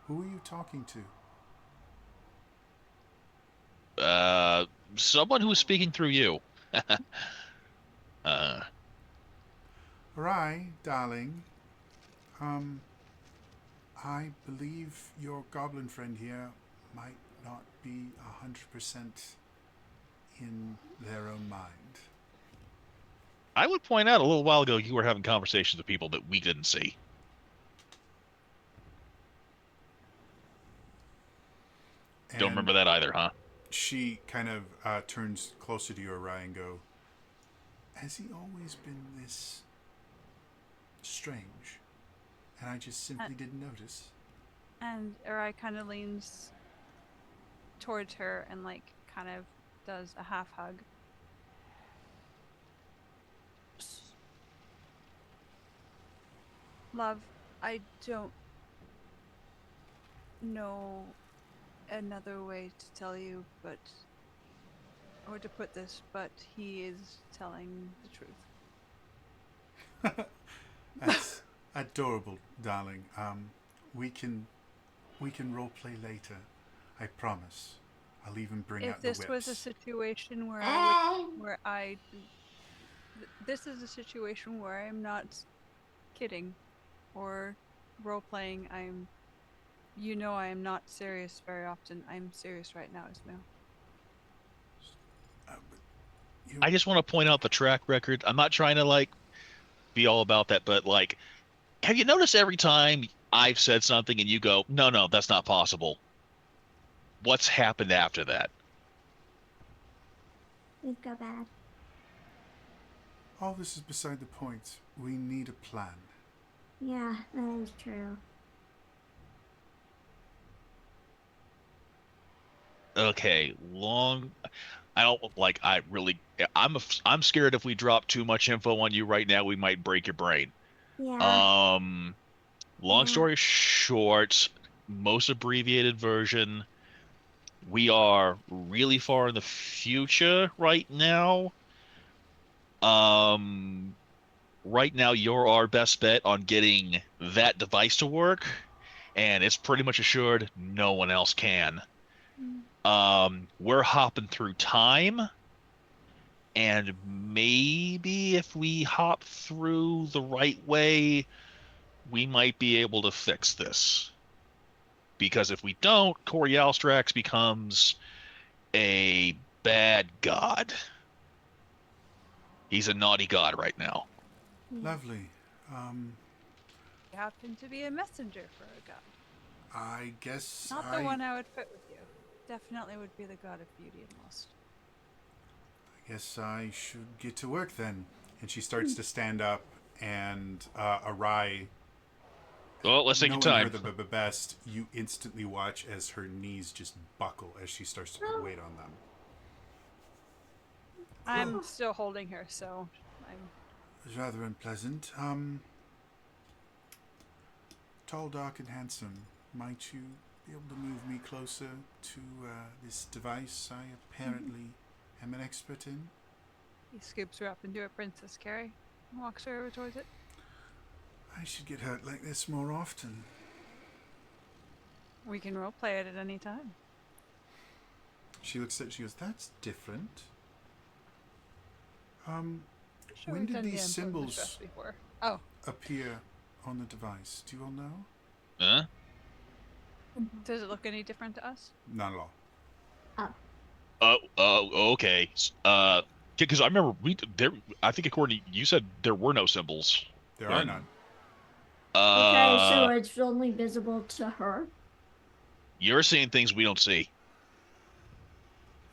Who are you talking to? uh, someone who is speaking through you. uh, Rai, darling. Um, I believe your goblin friend here might not be 100% in their own mind. I would point out a little while ago you were having conversations with people that we didn't see. Don't And remember that either, huh? she kind of turns closer to you, Rai, and go, has he always been this strange? And I just simply didn't notice. And Uri kind of leans towards her and like kind of does a half hug. Love, I don't know another way to tell you, but or to put this, but he is telling the truth. That's adorable, darling. We can role play later. I promise. I'll even bring If out the this whips. was a situation where this is a situation where I'm not kidding or role playing. I am not serious very often. I'm serious right now, Ismail. I just want to point out the track record. I'm not trying to like be all about that, but like, have you noticed every time I've said something and you go, no, no, that's not possible? What's happened after that? We've got bad. All this is beside the point. We need a plan. Yeah, that is true. Okay, I don't like. I'm scared if we drop too much info on you right now, we might break your brain. Yeah. Um, long Yeah. story short, most abbreviated version. We are really far in the future right now. Um, right now you're our best bet on getting that device to work, and it's pretty much assured no one else can. Mm. We're hopping through time, and maybe if we hop through the right way, we might be able to fix this. Because if we don't, Corialstrax becomes a bad god. He's a naughty god right now. Yeah. Lovely. You happen to be a messenger for a god. I guess Not the one I would fit with you. Definitely would be the god of beauty and lust. I guess I should get to work then. And she starts to stand up and Arai, Well, let's take your knowing her time. the best, you instantly watch as her knees just buckle as she starts to put weight on them. I'm still holding her, so I'm. It was rather unpleasant. Tall, dark, and handsome. Might you be able to move me closer to this device I apparently am an expert in? He scoops her up into a princess carry and walks her over towards it. I should get hurt like this more often. We can roleplay it at any time. She looks at it, she goes, that's different. Sure, When we've did done these DMs on the symbols stress before? Oh, appear on the device? Do you all know? Huh? does it look any different to us? Not at all. Okay. Because I remember I think according to you said there were no symbols. There are none. Okay, so it's only visible to her. You're seeing things we don't see.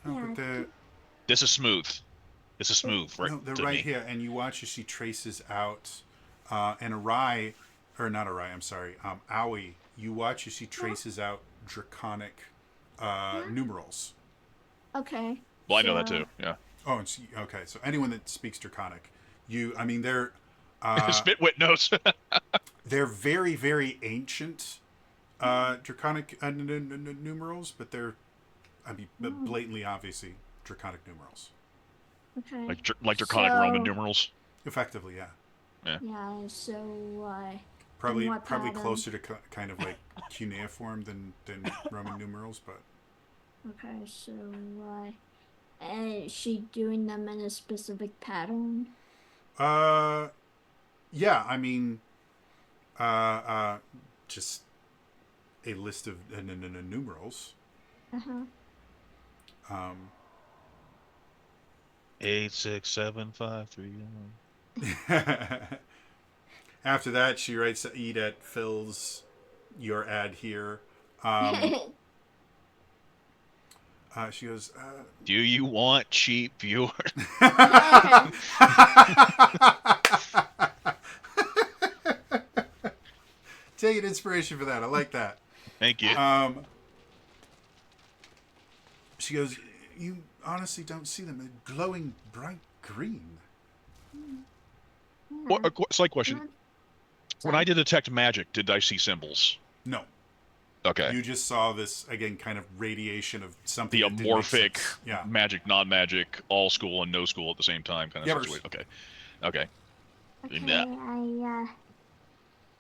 No, Yeah, but they're, This is smooth. This is smooth, right? no, they're to right me. here, and you watch as she traces out, and Arai, or not Arai, I'm sorry, Aoi, you watch as she traces out draconic numerals. Okay. Well, I know that so- too. Yeah. Oh, and okay, so anyone that speaks draconic, they're Spitwit knows. they're very, very ancient draconic numerals, but they're, blatantly, obviously, draconic numerals. Okay. like draconic Roman So- numerals. Effectively, yeah. Yeah, so Probably what pattern? closer to kind of like cuneiform than Roman numerals, but okay, so is she doing them in a specific pattern? yeah, I mean, just a list of numerals. Uh-huh. 8, 6, 7, 5, 3. After that, she writes "Eat at Phil's." Your ad here. She goes. Do you want cheap viewers? Take an inspiration for that. I like that. Thank you. She goes, you honestly don't see them. They're glowing bright green. What, a slight question. When I Sorry. did detect magic, did I see symbols? No. Okay. You just saw this, again, kind of radiation of something The that didn't make amorphic, sense. Yeah. magic, non-magic, all school and no school at the same time kind of Yevers. situation. Okay. Okay. Okay, Yeah.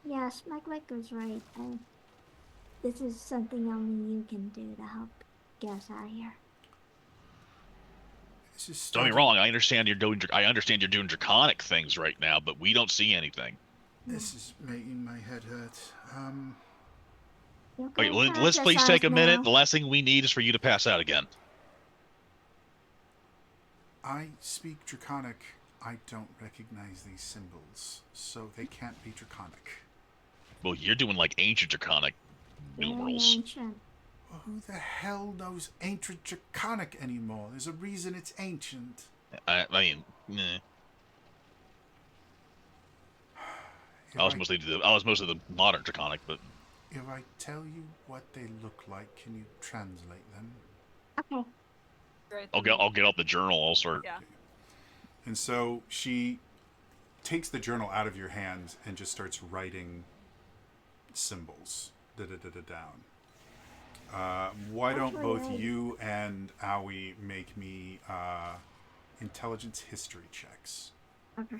yes, my Mike was right. This is something only you can do to help get us out of here. This is Don't get me starting- wrong. I understand you're doing draconic things right now, but we don't see anything. This is making my head hurt. You're Okay, going let's past please us take a minute. now. The last thing we need is for you to pass out again. I speak draconic. I don't recognize these symbols, so they can't be draconic. Well, you're doing like ancient draconic Very numerals. ancient. Well, who the hell knows ancient draconic anymore? There's a reason it's ancient. I mean, If I was mostly the modern draconic, but if I tell you what they look like, can you translate them? Okay. Great. I'll get out the journal. I'll start. Yeah. And so she takes the journal out of your hand and just starts writing symbols down. Why don't both you and Aoi make me intelligence history checks? Okay.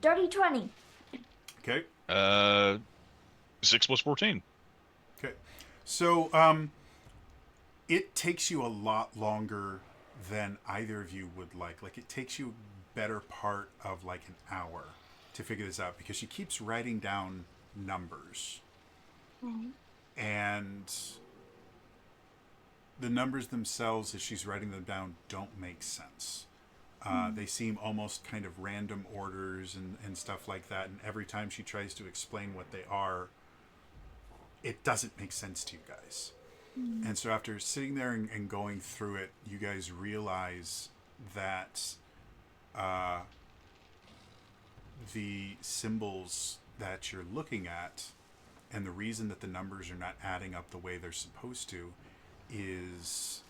30-20. Okay. 6 plus 14. Okay. So it takes you a lot longer than either of you would like. Like, it takes you a better part of like an hour to figure this out because she keeps writing down numbers. Right. And the numbers themselves, as she's writing them down, don't make sense. They seem almost kind of random orders and stuff like that. And every time she tries to explain what they are, it doesn't make sense to you guys. And so after sitting there and going through it, you guys realize that uh, the symbols that you're looking at and the reason that the numbers are not adding up the way they're supposed to is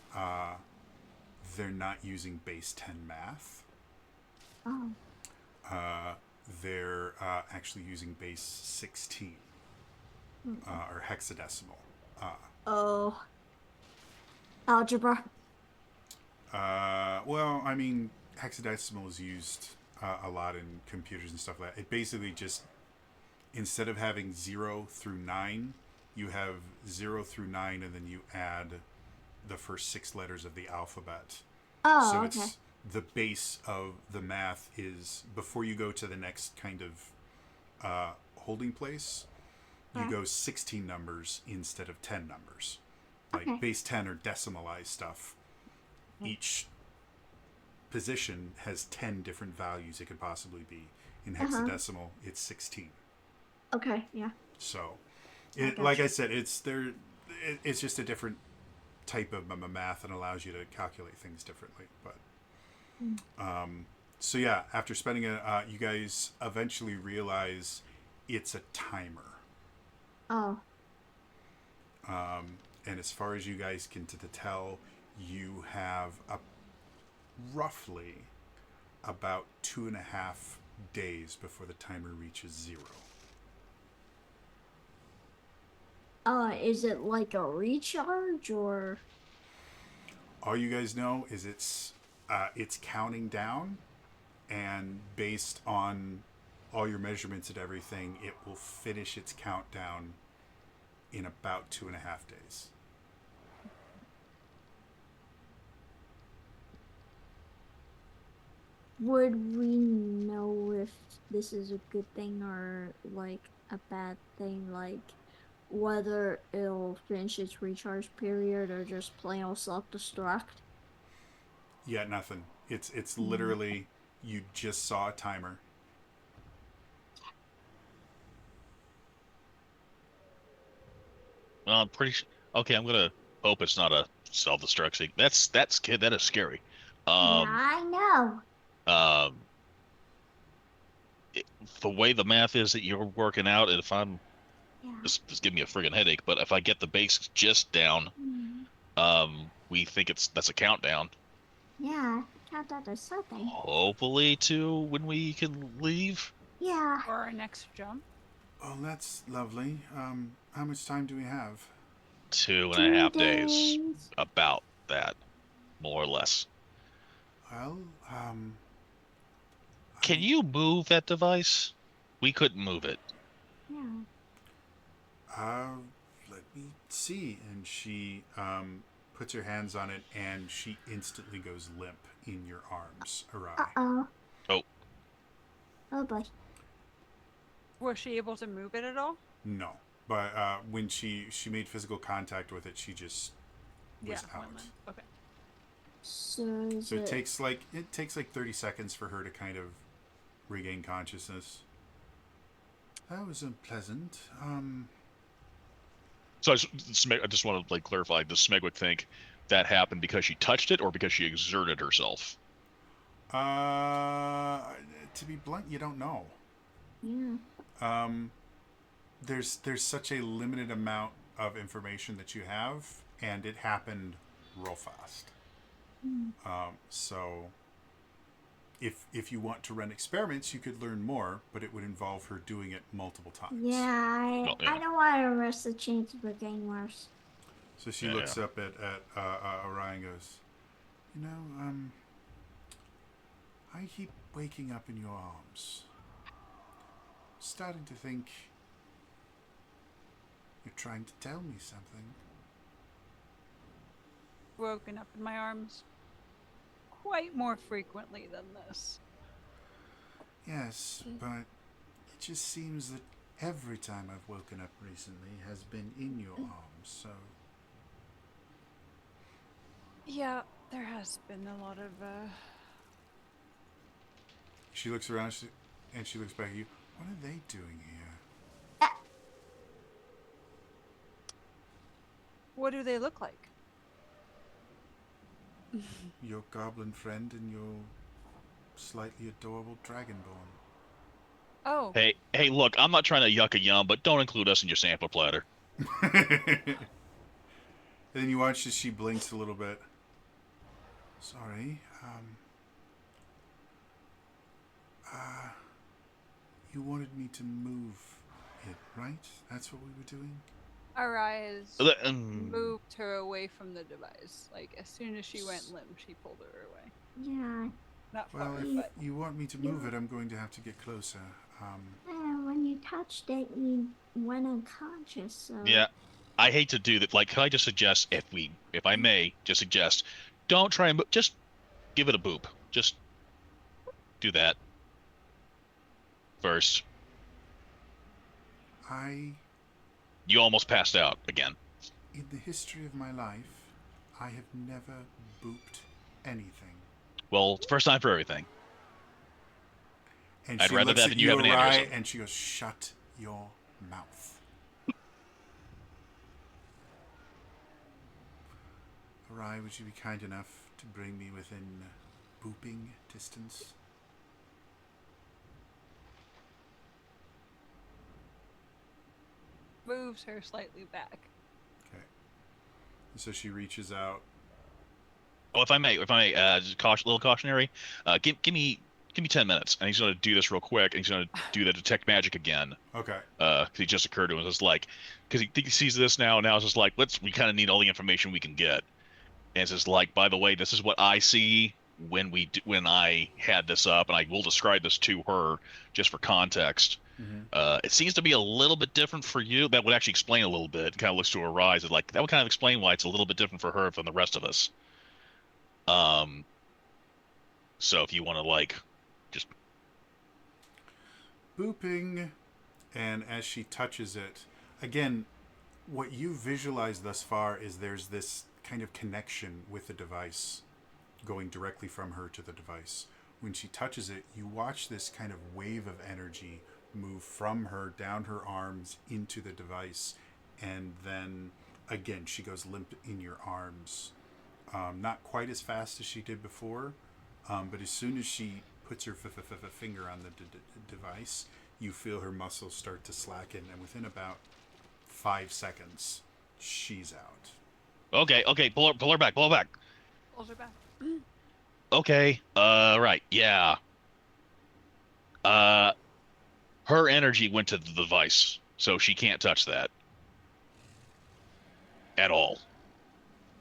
they're not using base 10 math. Oh. They're actually using base 16 or hexadecimal. Oh. Algebra. Well, I mean, hexadecimal is used a lot in computers and stuff like that. It basically just, instead of having 0 through 9, you have 0 through 9 and then you add the first 6 letters of the alphabet. Oh, So okay. it's the base of the math is before you go to the next kind of holding place, you Okay. go 16 numbers instead of 10 numbers. Like Okay. base 10 or decimalized stuff. Each position has 10 different values it could possibly be. In hexadecimal, it's 16. Okay, yeah. So, I like gotcha. I said, it's just a different type of math and allows you to calculate things differently. But so yeah, after spending you guys eventually realize it's a timer. Oh. And as far as you guys can tell, you have roughly about 2.5 days before the timer reaches 0. Is it like a recharge or? All you guys know is it's counting down, and based on all your measurements and everything, it will finish its countdown in about 2.5 days. Would we know if this is a good thing or like a bad thing? Like whether it'll finish its recharge period or just plain old self-destruct? Yeah, nothing. It's literally you just saw a timer. Well, I'm pretty sure. Okay, I'm gonna hope it's not a self-destruct. That's kid. That is scary. Yeah, Um, I know. um, it, the way the math is that you're working out, if I'm Yeah. this give me a friggin' headache. But if I get the base just down, Mm. we think that's a countdown. Yeah, count that as something. Hopefully to when we can leave. Yeah. Or our next jump. Oh, that's lovely. How much time do we have? 2.5 days. 2 days. About that, more or less. Well, Can you move that device? We couldn't move it. Yeah. uh, let me see. And she puts her hands on it, and she instantly goes limp in your arms, Arai. Uh-oh. Oh, Oh boy. Was she able to move it at all? No, but when she made physical contact with it, she just was out. went limp. Okay. So is So it it takes like 30 seconds for her to kind of regain consciousness. That was unpleasant. so I just want to clarify. Does Smegwick think that happened because she touched it or because she exerted herself? To be blunt, you don't know. yeah. There's such a limited amount of information that you have, and it happened real fast. So if you want to run experiments, you could learn more, but it would involve her doing it multiple times. Yeah, Well, yeah. I don't want to risk the chance of it getting worse. So she Yeah, looks yeah. up at Orion and goes, you know, I keep waking up in your arms. Starting to think you're trying to tell me something. Woken up in my arms quite more frequently than this. Yes, but it just seems that every time I've woken up recently has been in your arms, so... Yeah, there has been a lot of She looks around and she looks back at you. What are they doing here? What do they look like? Your goblin friend and your slightly adorable dragonborn. Oh, Hey, look, I'm not trying to yuck a yum, but don't include us in your sample platter. And then you watch as she blinks a little bit. Sorry, you wanted me to move it, right? That's what we were doing? Arise Mm, moved her away from the device. Like, as soon as she went limp, she pulled her away. Yeah. Not Well, far, if but you want me to move it, I'm going to have to get closer. When you touched it, you went unconscious, so. yeah, I hate to do that. Like, could I just suggest, if I may, just suggest, don't try and just give it a boop. Just do that first. You almost passed out again. In the history of my life, I have never booped anything. Well, it's first time for everything. And I'd she rather looks that at than you have an Arai, aneurysm. and she goes, "Shut your mouth." Arai, would you be kind enough to bring me within booping distance? moves her slightly back. Okay. So she reaches out. Oh, if I may, just little cautionary. Give me 10 minutes, and he's gonna do this real quick, and he's gonna do the detect magic again. Okay. Because he just occurred to him, it's like, because he sees this now, and now it's just like, we kind of need all the information we can get. And it's just like, by the way, this is what I see when I had this up, and I will describe this to her just for context. Mm-hmm. It seems to be a little bit different for you. That would actually explain a little bit. Kind of looks to her eyes, like that would kind of explain why it's a little bit different for her than the rest of us. Um, so if you want to just Booping, and as she touches it, again, what you visualize thus far is there's this kind of connection with the device going directly from her to the device. When she touches it, you watch this kind of wave of energy move from her down her arms into the device, and then again she goes limp in your arms. Not quite as fast as she did before, but as soon as she puts her finger on the device, you feel her muscles start to slacken, and within about 5 seconds, she's out. okay, pull her back, Pulls her back. Okay, right, yeah. Uh, her energy went to the device, so she can't touch that at all.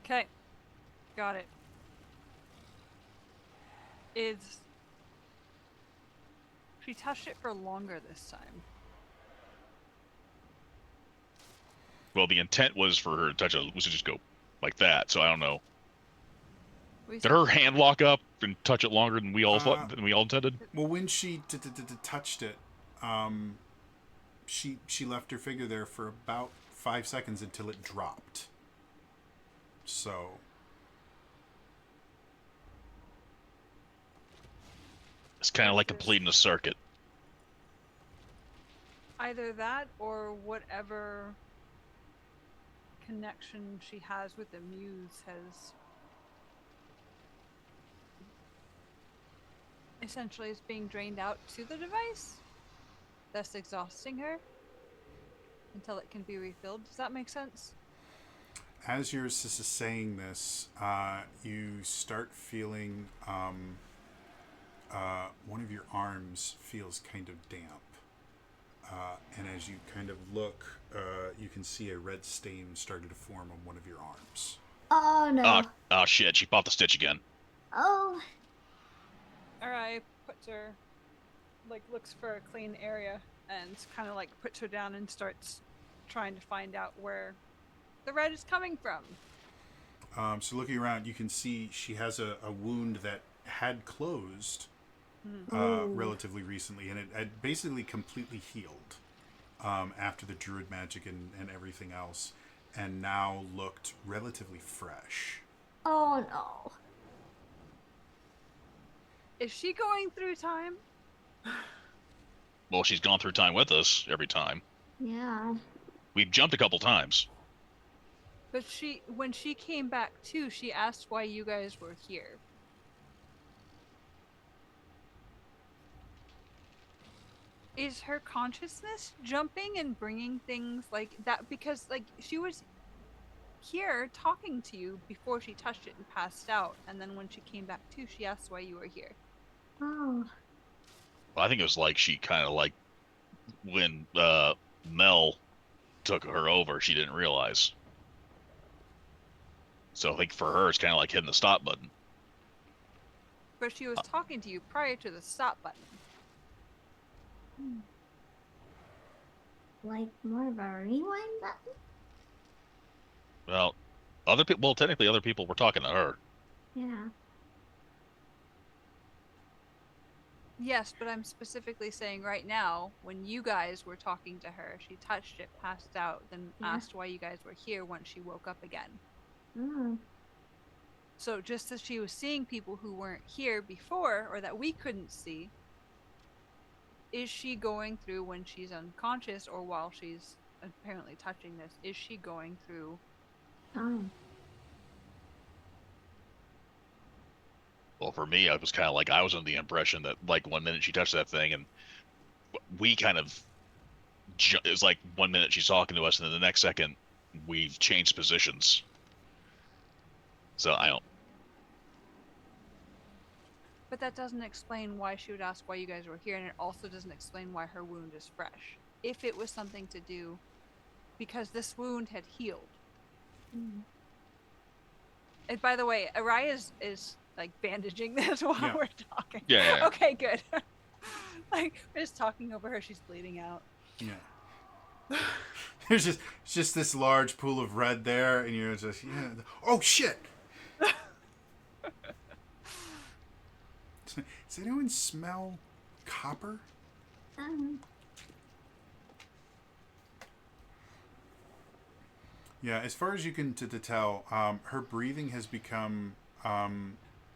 Okay. Got it. She touched it for longer this time? Well, the intent was for her to touch it, was to just go like that. So I don't know. Did her hand lock up and touch it longer than we all thought, than we all intended? Well, when she touched it, she left her finger there for about 5 seconds until it dropped. So it's kind of like completing a circuit. Either that or whatever connection she has with the Muse has essentially is being drained out to the device, thus exhausting her until it can be refilled. Does that make sense? as you're saying this, you start feeling one of your arms feels kind of damp. And as you kind of look, you can see a red stain started to form on one of your arms. Oh no. Oh shit, she popped the stitch again. Oh. Alright, puts her, looks for a clean area and kind of puts her down and starts trying to find out where the red is coming from. So looking around, you can see she has a wound that had closed relatively recently, and it had basically completely healed after the druid magic and everything else, and now looked relatively fresh. Oh no. Is she going through time? Well, she's gone through time with us every time. Yeah. We've jumped a couple times. But when she came back too, she asked why you guys were here. Is her consciousness jumping and bringing things like that? Because like she was here talking to you before she touched it and passed out, and then when she came back too, she asked why you were here. Oh. Well, I think it was like she kind of like when Mel took her over, she didn't realize. So I think for her, it's kind of like hitting the stop button. But she was talking to you prior to the stop button. Like more of a rewind button? Well, technically other people were talking to her. Yeah. Yes, but I'm specifically saying right now, when you guys were talking to her, she touched it, passed out, then asked why you guys were here once she woke up again. Oh. So just as she was seeing people who weren't here before or that we couldn't see, is she going through when she's unconscious or while she's apparently touching this, is she going through Time. Well, for me, I was kind of like I was under the impression that like 1 minute she touched that thing, and we kind of it's like 1 minute she's talking to us, and then the next second we've changed positions. So I don't. But that doesn't explain why she would ask why you guys were here, and it also doesn't explain why her wound is fresh. If it was something to do because this wound had healed. Mm. And by the way, Araya is like bandaging this while Yeah. we're talking. Yeah. Okay, good. Like we're just talking over her, she's bleeding out. Yeah. It's just this large pool of red there, and you're just oh shit. Does anyone smell copper? Yeah, as far as you can to tell, her breathing has become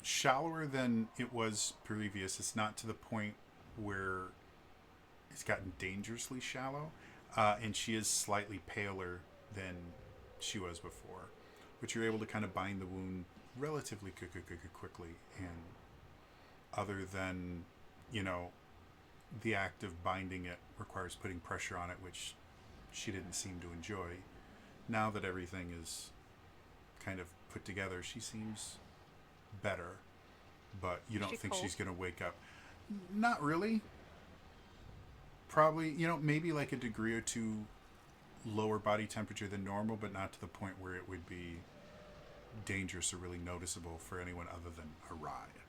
shallower than it was previous. It's not to the point where it's gotten dangerously shallow, and she is slightly paler than she was before. But you're able to kind of bind the wound relatively quickly, and other than, the act of binding it requires putting pressure on it, which she didn't seem to enjoy. Now that everything is kind of put together, she seems better, but you don't think she's going to wake up. Not really. Probably, maybe like a degree or two lower body temperature than normal, but not to the point where it would be dangerous or really noticeable for anyone other than Araya.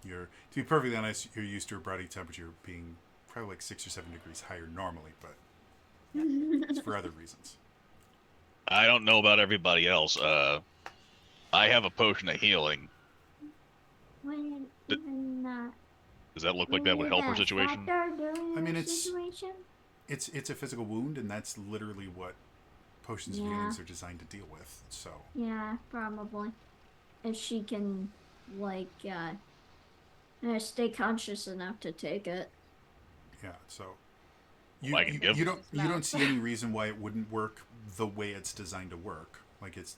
To be perfectly honest, you're used to her body temperature being probably like 6 or 7 degrees higher normally, but it's for other reasons. I don't know about everybody else. I have a potion of healing. Does that look like that would help her situation? I mean, it's a physical wound, and that's literally what potions of healing are designed to deal with. So yeah, probably if she can stay conscious enough to take it. Yeah, so you don't see any reason why it wouldn't work the way it's designed to work. Like it's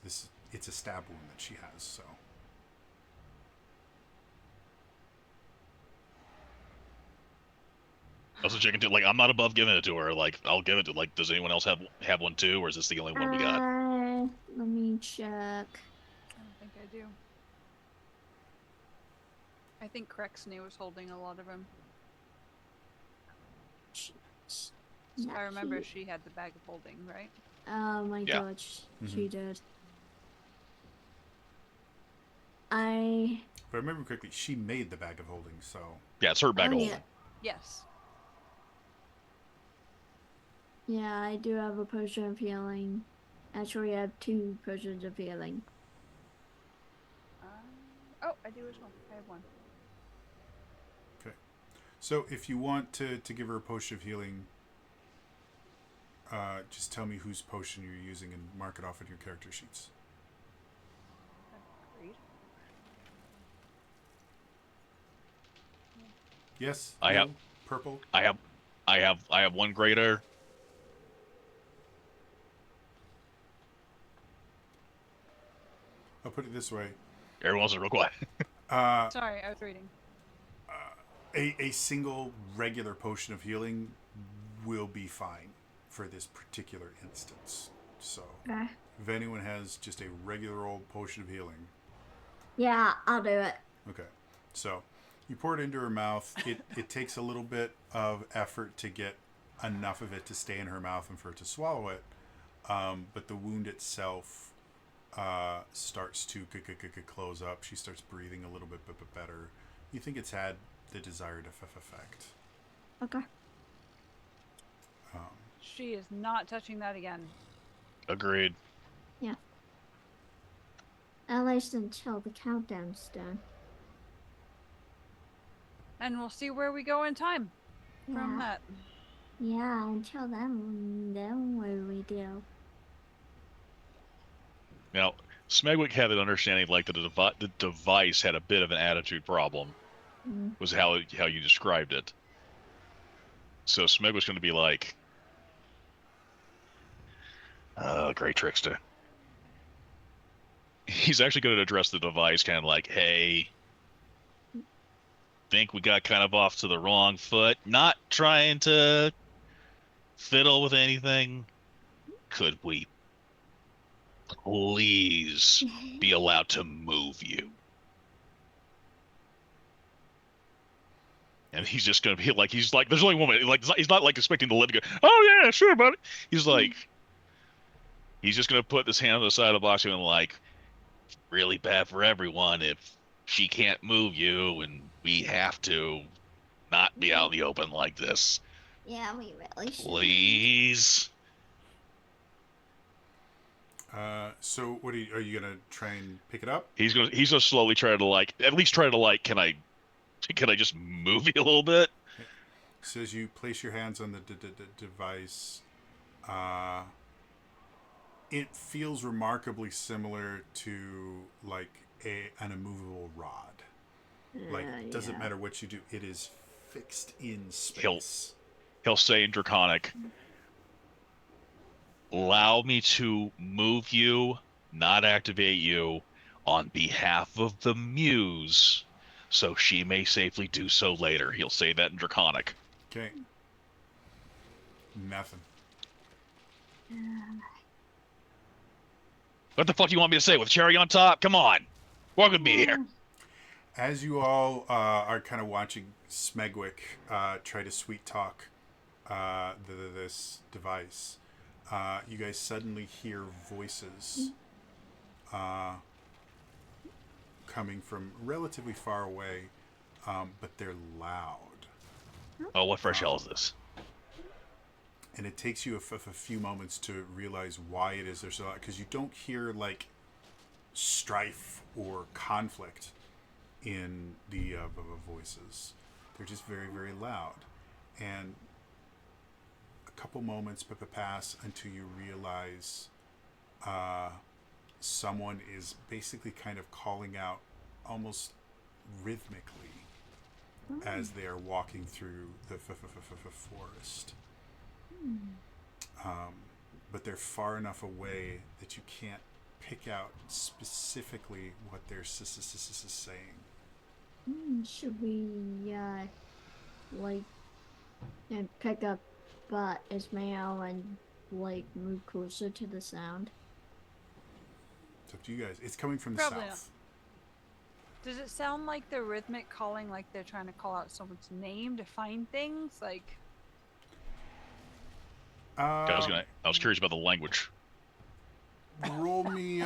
a stab wound that she has. So also checking too. Like I'm not above giving it to her. Like I'll give it to. Like, does anyone else have one too, or is this the only one we got? Let me check. I don't think I do. I think Crexney was holding a lot of them. If I remember, she had the bag of holding, right? Oh my gosh, she did. If I remember correctly, she made the bag of holding, so yeah, it's her bag of holding. Yes. Yeah, I do have a potion of healing. Actually, I have 2 potions of healing. Oh, I do as well. I have 1. Okay. So if you want to give her a potion of healing, just tell me whose potion you're using and mark it off on your character sheets. Agreed. Yes. I have purple. I have 1 greater. I'll put it this way. Everyone's real quiet. Sorry, I was reading. A single regular potion of healing will be fine for this particular instance. So, Okay. if anyone has just a regular old potion of healing, Yeah, I'll do it. okay. So, you pour it into her mouth. It takes a little bit of effort to get enough of it to stay in her mouth and for her to swallow it. But the wound itself starts to close up. She starts breathing a little bit better. You think it's had the desired effect. Okay. She is not touching that again. Agreed. Yeah. At least until the countdown's done. And we'll see where we go in time from that. Yeah, until then what do we do? Now, Smegwick had an understanding like the device had a bit of an attitude problem. Was how you described it. So Smegwick's going to be like, great trickster. He's actually going to address the device kind of like, hey, think we got kind of off to the wrong foot. Not trying to fiddle with anything. Could we please be allowed to move you? And he's just going to be like, there's only one way. Like, he's not like expecting the lid to go, oh yeah, sure, buddy. He's like, he's just going to put this hand on the side of the box and like, really bad for everyone if she can't move you and we have to not be out in the open like this. Yeah, we really should. Please. So what are you gonna try and pick it up? He's gonna slowly try to like, at least try to like, can I just move you a little bit? So as you place your hands on the device, it feels remarkably similar to like an immovable rod. Like, it doesn't matter what you do, it is fixed in space. He'll say in Draconic, allow me to move you, not activate you, on behalf of the Muse, so she may safely do so later. He'll say that in Draconic. Okay. Nothing. What the fuck do you want me to say with cherry on top? Come on. Walk with me here. As you all are kind of watching Smegwick try to sweet talk this device, you guys suddenly hear voices coming from relatively far away, but they're loud. Oh, what fresh hell is this? And it takes you a few moments to realize why it is they're so loud, because you don't hear like strife or conflict in the voices. They're just very, very loud. And a couple moments pass until you realize someone is basically kind of calling out almost rhythmically as they are walking through the forest. But they're far enough away that you can't pick out specifically what they're saying. Should we, like, and pick up Ismail and, like, move closer to the sound? It's up to you guys. It's coming from the Probably south. Does it sound like the rhythmic calling, like they're trying to call out someone's name to find things? Like, I was curious about the language. Roll me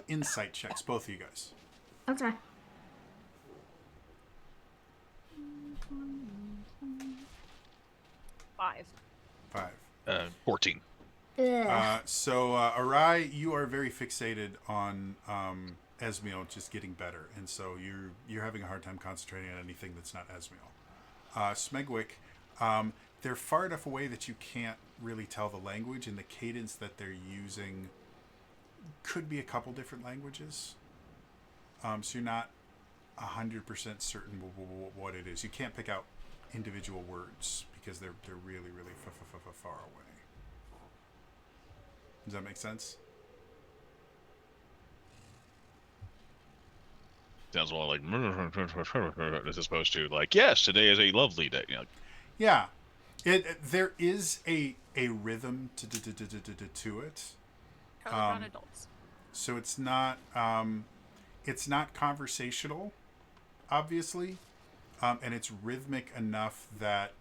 insight checks, both of you guys. Okay. five. 14. So Arai, you are very fixated on Esmiel just getting better, and so you're having a hard time concentrating on anything that's not Esmiel. Smegwick, they're far enough away that you can't really tell the language, and the cadence that they're using could be a couple different languages. So you're not 100% certain what it is. You can't pick out individual words because they're really, really far away. Does that make sense? Sounds more like as opposed to like, yes, today is a lovely day. You know, Yeah, there is a rhythm to it. Colorblind adults. So it's not conversational, obviously, and it's rhythmic enough that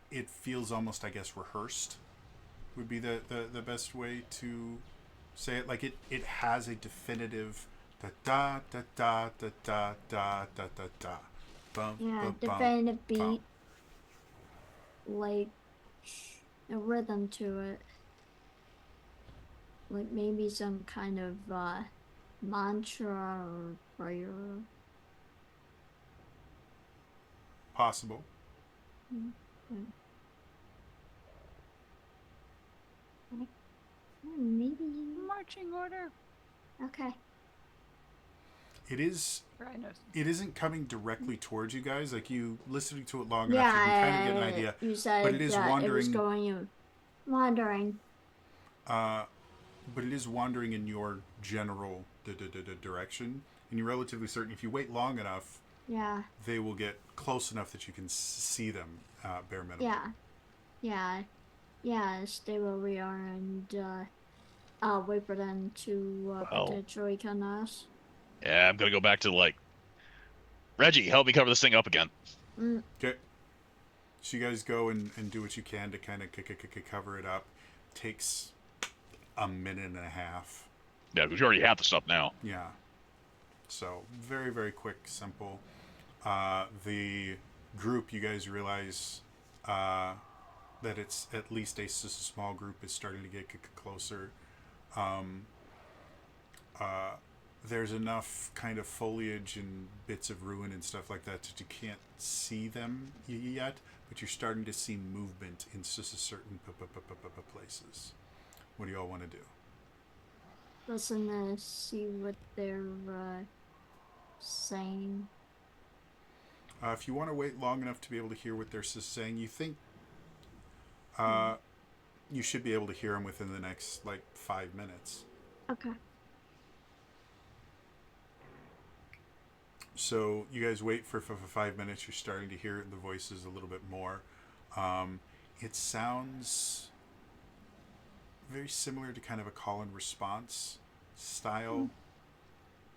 it feels almost, I guess, rehearsed. Would be the best way to say it. Like it has a definitive da da da da da da da da da da. Bum, Yeah, bum, bum, definitive bum. beat, like a rhythm to it. Like maybe some kind of mantra or prayer. Possible. Mm-hmm. Maybe. Marching order. Okay. It is. Rhinos. It isn't coming directly towards you guys. Like you listening to it long enough, Yeah, you can kind of get an idea. you said But it is that it was wandering. going wandering. But it is wandering in your general direction, and you're relatively certain if you wait long enough, Yeah. they will get close enough that you can see them, bare minimum. Yeah. Yeah. Yeah, stay where we are and I'll wait for them to well, potentially come us. yeah, I'm gonna go back to like Reggie, help me cover this thing up again. Mm, Okay. So you guys go and do what you can to kind of cover it up. Takes a minute and a half. Yeah, because you already have the stuff now. Yeah. So very, very quick, simple. The group, you guys realize that it's at least a small group is starting to get closer. There's enough kind of foliage and bits of ruin and stuff like that that you can't see them yet, but you're starting to see movement in certain places. What do y'all want to do? listen to see what they're saying. If you want to wait long enough to be able to hear what they're saying, you think you should be able to hear them within the next like 5 minutes. Okay. So you guys wait for 5 minutes. You're starting to hear the voices a little bit more. It sounds very similar to kind of a call and response style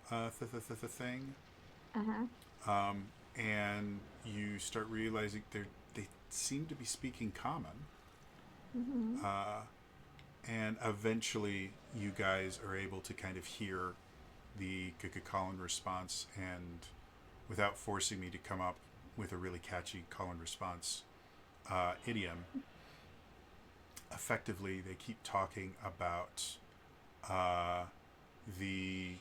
thing. Uh-huh. And you start realizing they seem to be speaking common. Mm-hmm. And eventually you guys are able to kind of hear the call and response, and without forcing me to come up with a really catchy call and response idiom, effectively they keep talking about the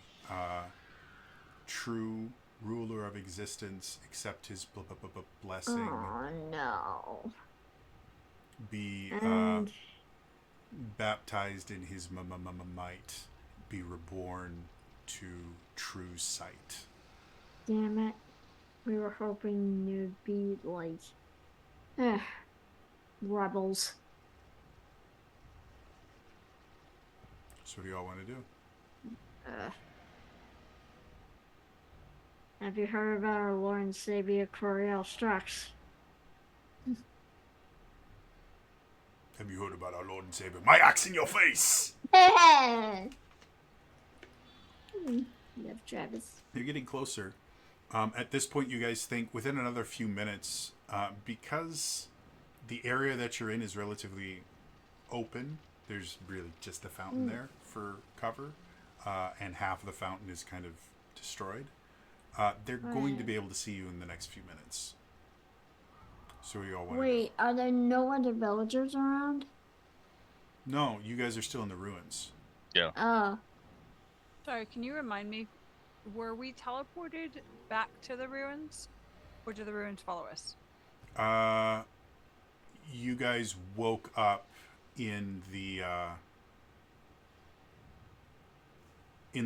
true ruler of existence, accept his blessing, Oh no. be And baptized in his might, be reborn to true sight. damn it. We were hoping you'd be like rebels. So what do y'all want to do? Have you heard about our Lord and Savior Coriel Strux? Have you heard about our Lord and Savior? My axe in your face! Love Travis. You're getting closer. At this point, you guys think within another few minutes, because the area that you're in is relatively open, there's really just a fountain there for cover, and half of the fountain is kind of destroyed. They're going to be able to see you in the next few minutes. So what do y'all want to do? Wait, are there no other villagers around? No, you guys are still in the ruins. Yeah. Oh. Sorry, can you remind me? Were we teleported back to the ruins, or do the ruins follow us? You guys woke up in the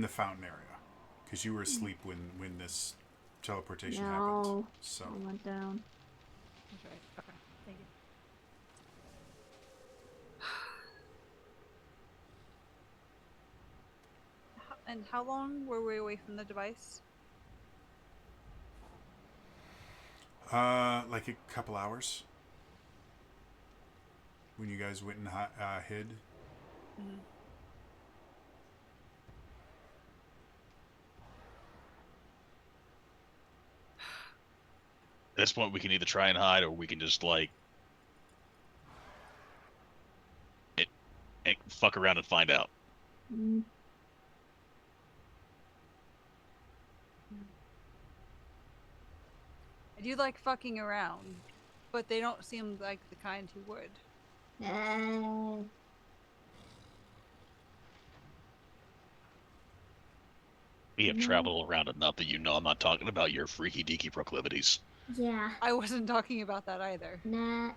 fountain area because you were asleep when this teleportation happened. No. So I went down. That's right. Okay, thank you. And how long were we away from the device? Like a couple hours. When you guys went and hid. Mhm. At this point, we can either try and hide, or we can just like and fuck around and find out. Mm, I do like fucking around, but they don't seem like the kind who would. uh, We have No. traveled around enough that I'm not talking about your freaky deaky proclivities. yeah. I wasn't talking about that either. Nah.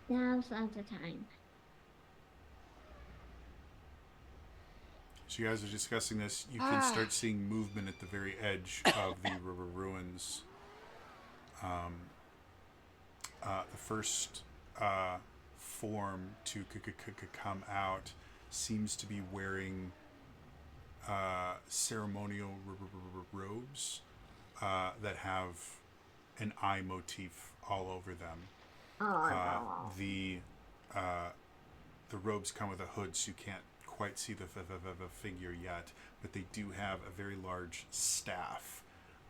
Now's not the time. So you guys are discussing this. You can start seeing movement at the very edge of the river ruins. The first form to come out seems to be wearing ceremonial robes that have an eye motif all over them. Oh no. The robes come with a hood, so you can't quite see the figure yet, but they do have a very large staff.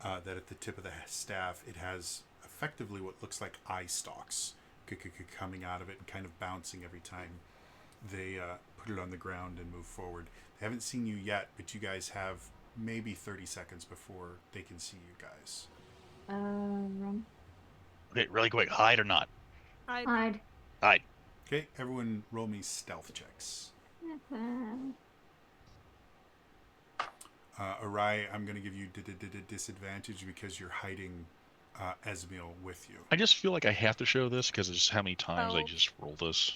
That at the tip of the staff, it has effectively what looks like eye stalks coming out of it and kind of bouncing every time they put it on the ground and move forward. They haven't seen you yet, but you guys have maybe 30 seconds before they can see you guys. Okay, really quick, hide or not? Hard. Hide. Okay, everyone roll me stealth checks. Arai, I'm going to give you disadvantage because you're hiding Esmiel with you. I just feel like I have to show this because of just how many times I Oh. just roll this.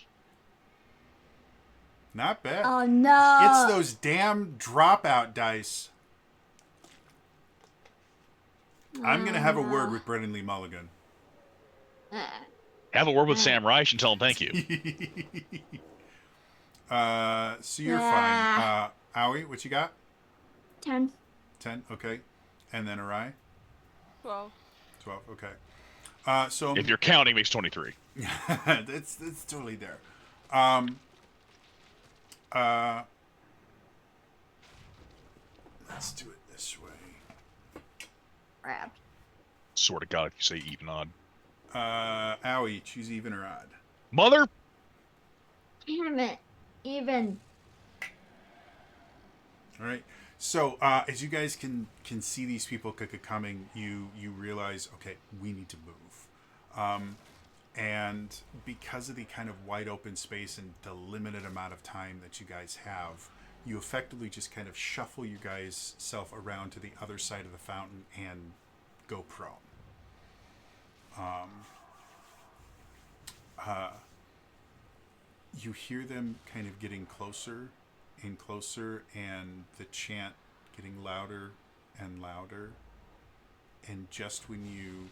Not bad. Oh no. It's those damn dropout dice. I'm going to have a word with Brendan Lee Mulligan. Have a word with Sam Reich and tell him thank you. So you're fine. Owie, what you got? 10. 10, okay. And then Arai? 12. 12, okay. So If you're counting, makes 23. it's totally there. Let's do it this way. Crap. Swear to God, if you say even odd. Owie, choose even or odd. Mother! Damn it. Even. All right. So as you guys can see these people coming, you realize, okay, we need to move. And because of the kind of wide open space and the limited amount of time that you guys have, you effectively just kind of shuffle you guys self around to the other side of the fountain and go prone. You hear them kind of getting closer and closer, and the chant getting louder and louder. And just when you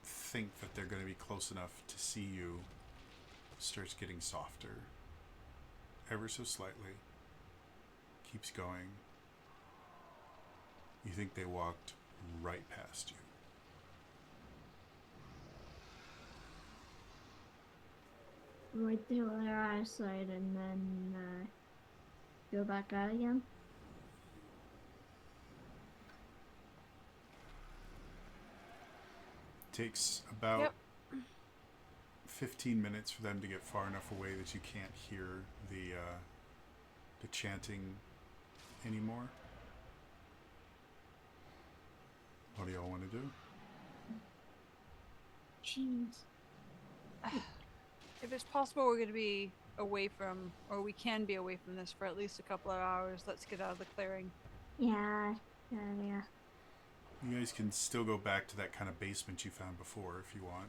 think that they're going to be close enough to see you, starts getting softer, ever so slightly. Keeps going. You think they walked right past you. Right through their eyesight and then go back out again. Takes about 15 minutes for them to get far enough away that you can't hear the chanting anymore. What do y'all want to do? Jeez. If it's possible, we're going to be away from, or we can be away from this for at least a couple of hours. Let's get out of the clearing. Yeah. You guys can still go back to that kind of basement you found before if you want.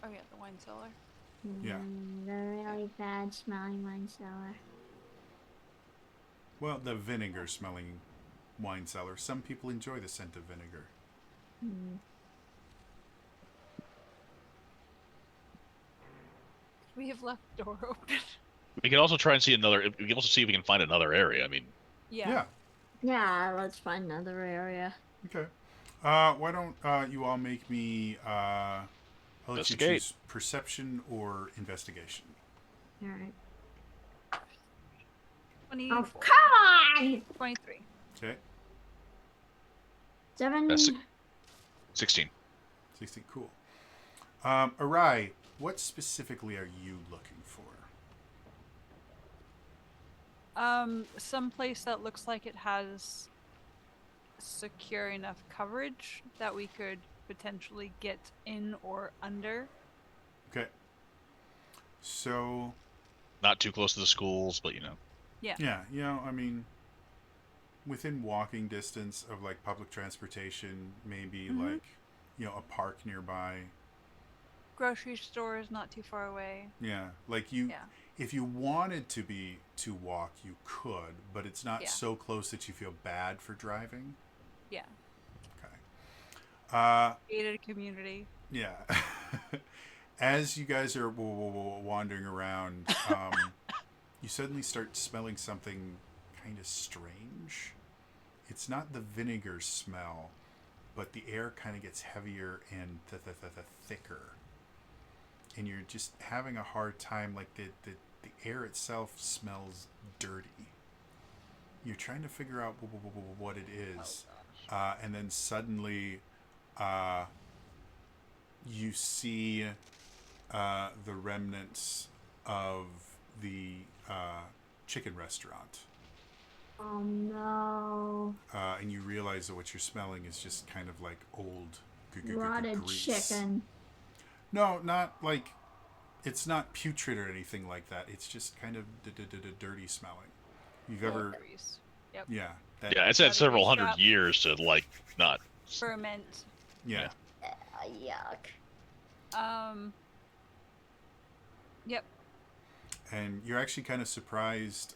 Oh yeah, the wine cellar. Yeah. The really bad smelling wine cellar. Well, the vinegar smelling wine cellar. Some people enjoy the scent of vinegar. We have left the door open. We can also try and see another. We can also see if we can find another area. I mean, Yeah. Yeah, let's find another area. Okay. Why don't you all make me? I'll let you Investigate. choose perception or investigation. All right. 24. Oh, come on! 23. Okay, 7. That's 16. 16. Cool. Arai, what specifically are you looking for? Some place that looks like it has secure enough coverage that we could potentially get in or under. Okay. So Not too close to the schools, but yeah, I mean, within walking distance of like public transportation, maybe like, a park nearby. Grocery store is not too far away. Yeah, like if you wanted to walk, you could, but it's not so close that you feel bad for driving. Yeah. Okay. Gated community. Yeah. As you guys are wandering around, you suddenly start smelling something kind of strange. It's not the vinegar smell, but the air kind of gets heavier and thicker. And you're just having a hard time, like the air itself smells dirty. You're trying to figure out what it is. And then suddenly you see the remnants of the chicken restaurant. Oh no. And you realize that what you're smelling is just kind of like old Rotted grease. chicken. No, not like, it's not putrid or anything like that. It's just kind of dirty smelling. You've ever, Grease. Yep. yeah, yeah, it's had Gotta several grease hundred trap. years to like not. Ferment. yeah. Yuck. Yep. And you're actually kind of surprised.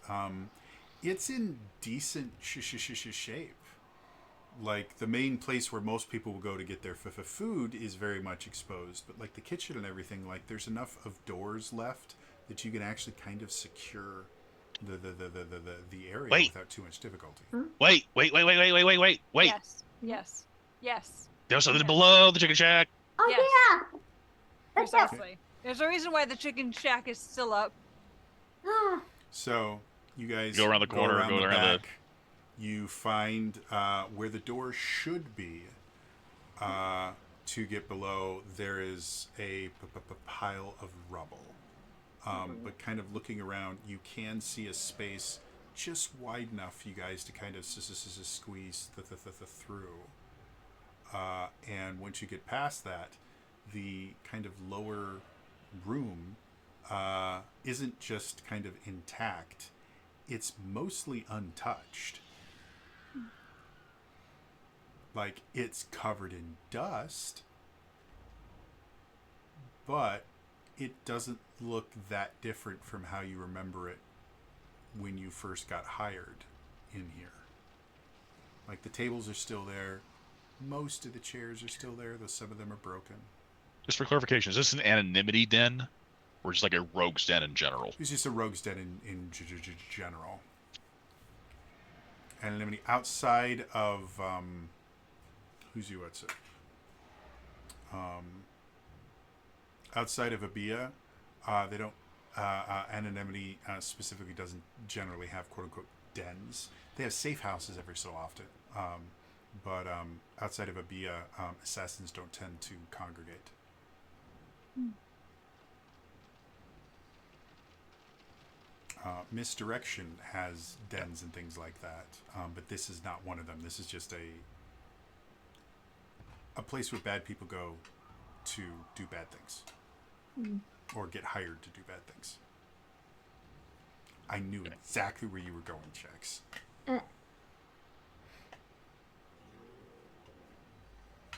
It's in decent shape. Like the main place where most people will go to get their food is very much exposed, but like the kitchen and everything, like there's enough of doors left that you can actually kind of secure the area without too much difficulty. Wait. Yes. Yes. Yes. There's something below the chicken shack. Oh Yes. yeah. Precisely. There's a reason why the chicken shack is still up. So you guys Go around the corner, go the around back. You find where the door should be. To get below, there is a pile of rubble. But kind of looking around, you can see a space just wide enough for you guys to kind of squeeze through. And once you get past that, the kind of lower room isn't just kind of intact. It's mostly untouched. Like, it's covered in dust, but it doesn't look that different from how you remember it when you first got hired in here. Like, the tables are still there. Most of the chairs are still there, though some of them are broken. Just for clarification, is this an anonymity den, or just like a rogue's den in general? It's just a rogue's den in general. Anonymity outside of who's you? What's it? Outside of Abia, they don't. Anonymity specifically doesn't generally have quote unquote dens. They have safe houses every so often, but outside of Abia, assassins don't tend to congregate. Misdirection has dens and things like that, but this is not one of them. This is just a place where bad people go to do bad things, or get hired to do bad things. I knew exactly where you were going, Chex.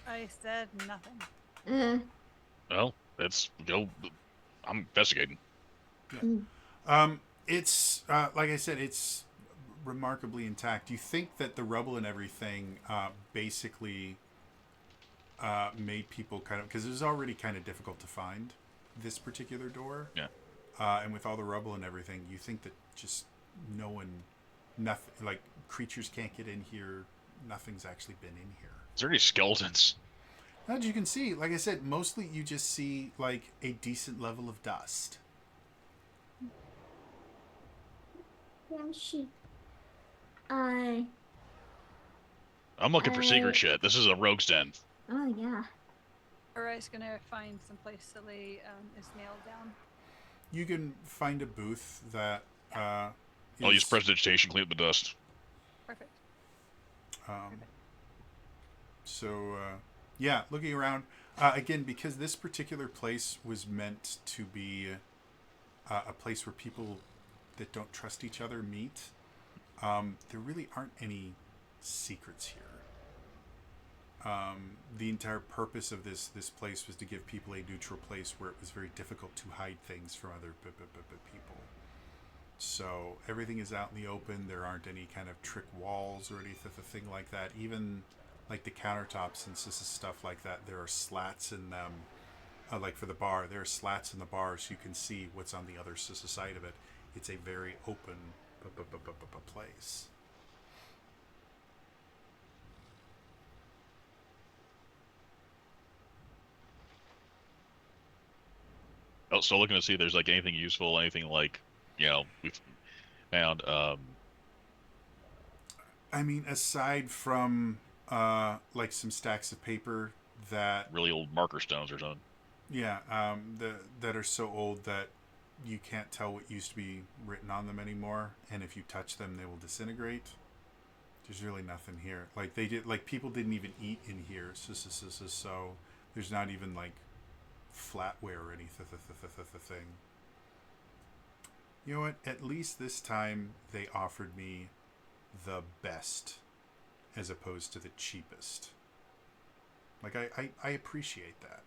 I said nothing. Well, let's go. I'm investigating. Yeah. It's like I said, it's remarkably intact. You think that the rubble and everything basically made people kind of, because it was already kind of difficult to find this particular door. Yeah. And with all the rubble and everything, you think that just nothing, like creatures can't get in here, nothing's actually been in here. Is there any skeletons? As you can see, like I said, mostly you just see like a decent level of dust. Yeah, I. I'm looking for secret shit. This is a rogue's den. Oh yeah. Arai's gonna find some place to lay his nail down. You can find a booth that I'll use prestidigitation, clean up the dust. Perfect. So, yeah, looking around again, because this particular place was meant to be a place where people that don't trust each other meet. There really aren't any secrets here. The entire purpose of this place was to give people a neutral place where it was very difficult to hide things from other people. So everything is out in the open. There aren't any kind of trick walls or anything like that. Even like the countertops and stuff like that, there are slats in them. Like for the bar, there are slats in the bar so you can see what's on the other side of it. It's a very open place. Oh, still looking to see if there's like anything useful, anything like, we've found. I mean, aside from like some stacks of paper that really old marker stones or something. Yeah, that are so old that you can't tell what used to be written on them anymore, and if you touch them, they will disintegrate. There's really nothing here. Like people didn't even eat in here, so there's not even like flatware or anything. You know what? At least this time they offered me the best as opposed to the cheapest. Like I appreciate that.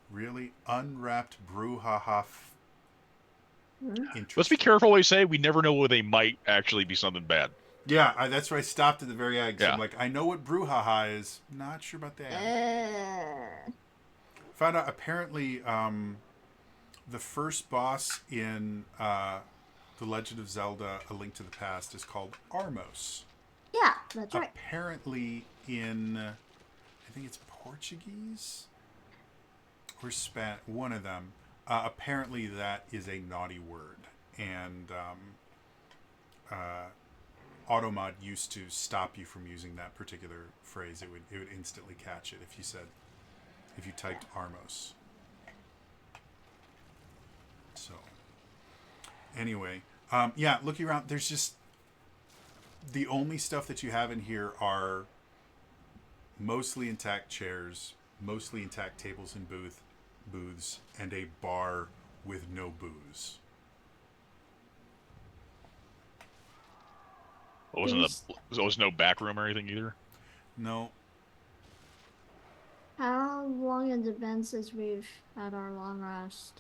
Really unwrapped brouhaha. Let's be careful what we say. We never know where they might actually be something bad. Yeah, that's why I stopped at the very end. Yeah. I'm like, I know what brouhaha is. Not sure about that. Found out apparently the first boss in The Legend of Zelda: A Link to the Past is called Armos. Yeah, that's right. Apparently in, I think it's Portuguese or Spanish, one of them. Apparently that is a naughty word, and Automod used to stop you from using that particular phrase. It would instantly catch it if you typed Armos. So anyway, yeah, looking around, there's just the only stuff that you have in here are mostly intact chairs, mostly intact tables and booths, and a bar with no booze. There was no back room or anything either? No. How long has it been since we've had our long rest?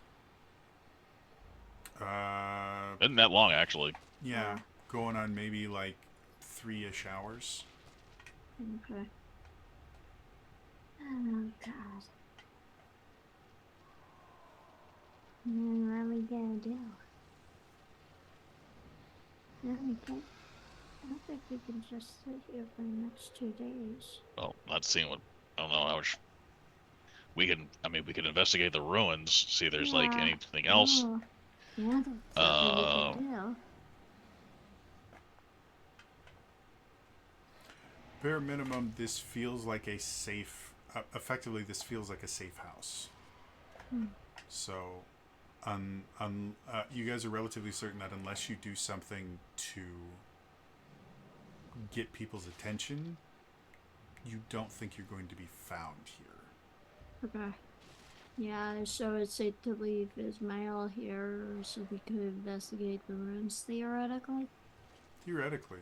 Isn't that long, actually? Yeah, going on maybe like 3-ish hours. Okay. Oh god. And what are we gonna do? No, we can't. I don't think we can just sit here for the next 2 days. Well, not seeing what. I don't know how much. We could investigate the ruins, see if there's like anything else. Oh. Yeah, that's what we can do. Bare minimum, this feels like a safe. Effectively, this feels like a safe house. So, you guys are relatively certain that unless you do something to get people's attention, you don't think you're going to be found here. Okay. Yeah, so it's safe to leave Ismail here so we could investigate the ruins theoretically? Theoretically.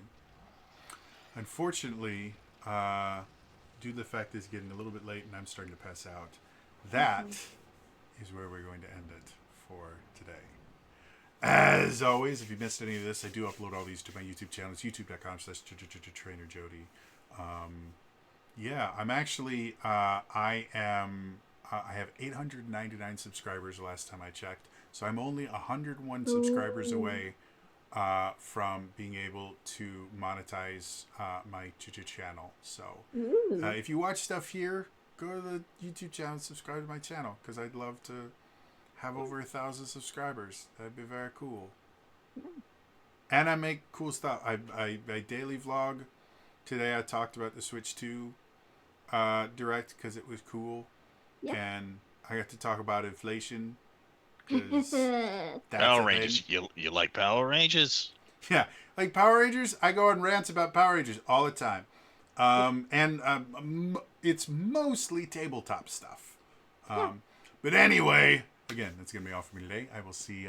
Unfortunately, due to the fact that it's getting a little bit late and I'm starting to pass out, that is where we're going to end it for today. As always, if you missed any of this, I do upload all these to my YouTube channel. It's youtube.com/TrainerJody. Yeah, I'm actually, I have 899 subscribers the last time I checked. So I'm only 101 subscribers Ooh. away from being able to monetize my channel. So Ooh. if you watch stuff here, go to the YouTube channel and subscribe to my channel because I'd love to have over 1,000 subscribers. That'd be very cool. Yeah. And I make cool stuff. I daily vlog. Today I talked about the Switch 2 Direct because it was cool. Yeah. And I got to talk about inflation because that's Power a Rangers. thing. You like Power Rangers? Yeah, like Power Rangers, I go on rants about Power Rangers all the time. And it's mostly tabletop stuff. Yeah. But anyway, again, that's going to be all for me today. I will see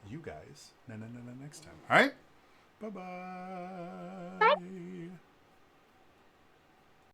you guys next time. All right? Bye-bye. Bye.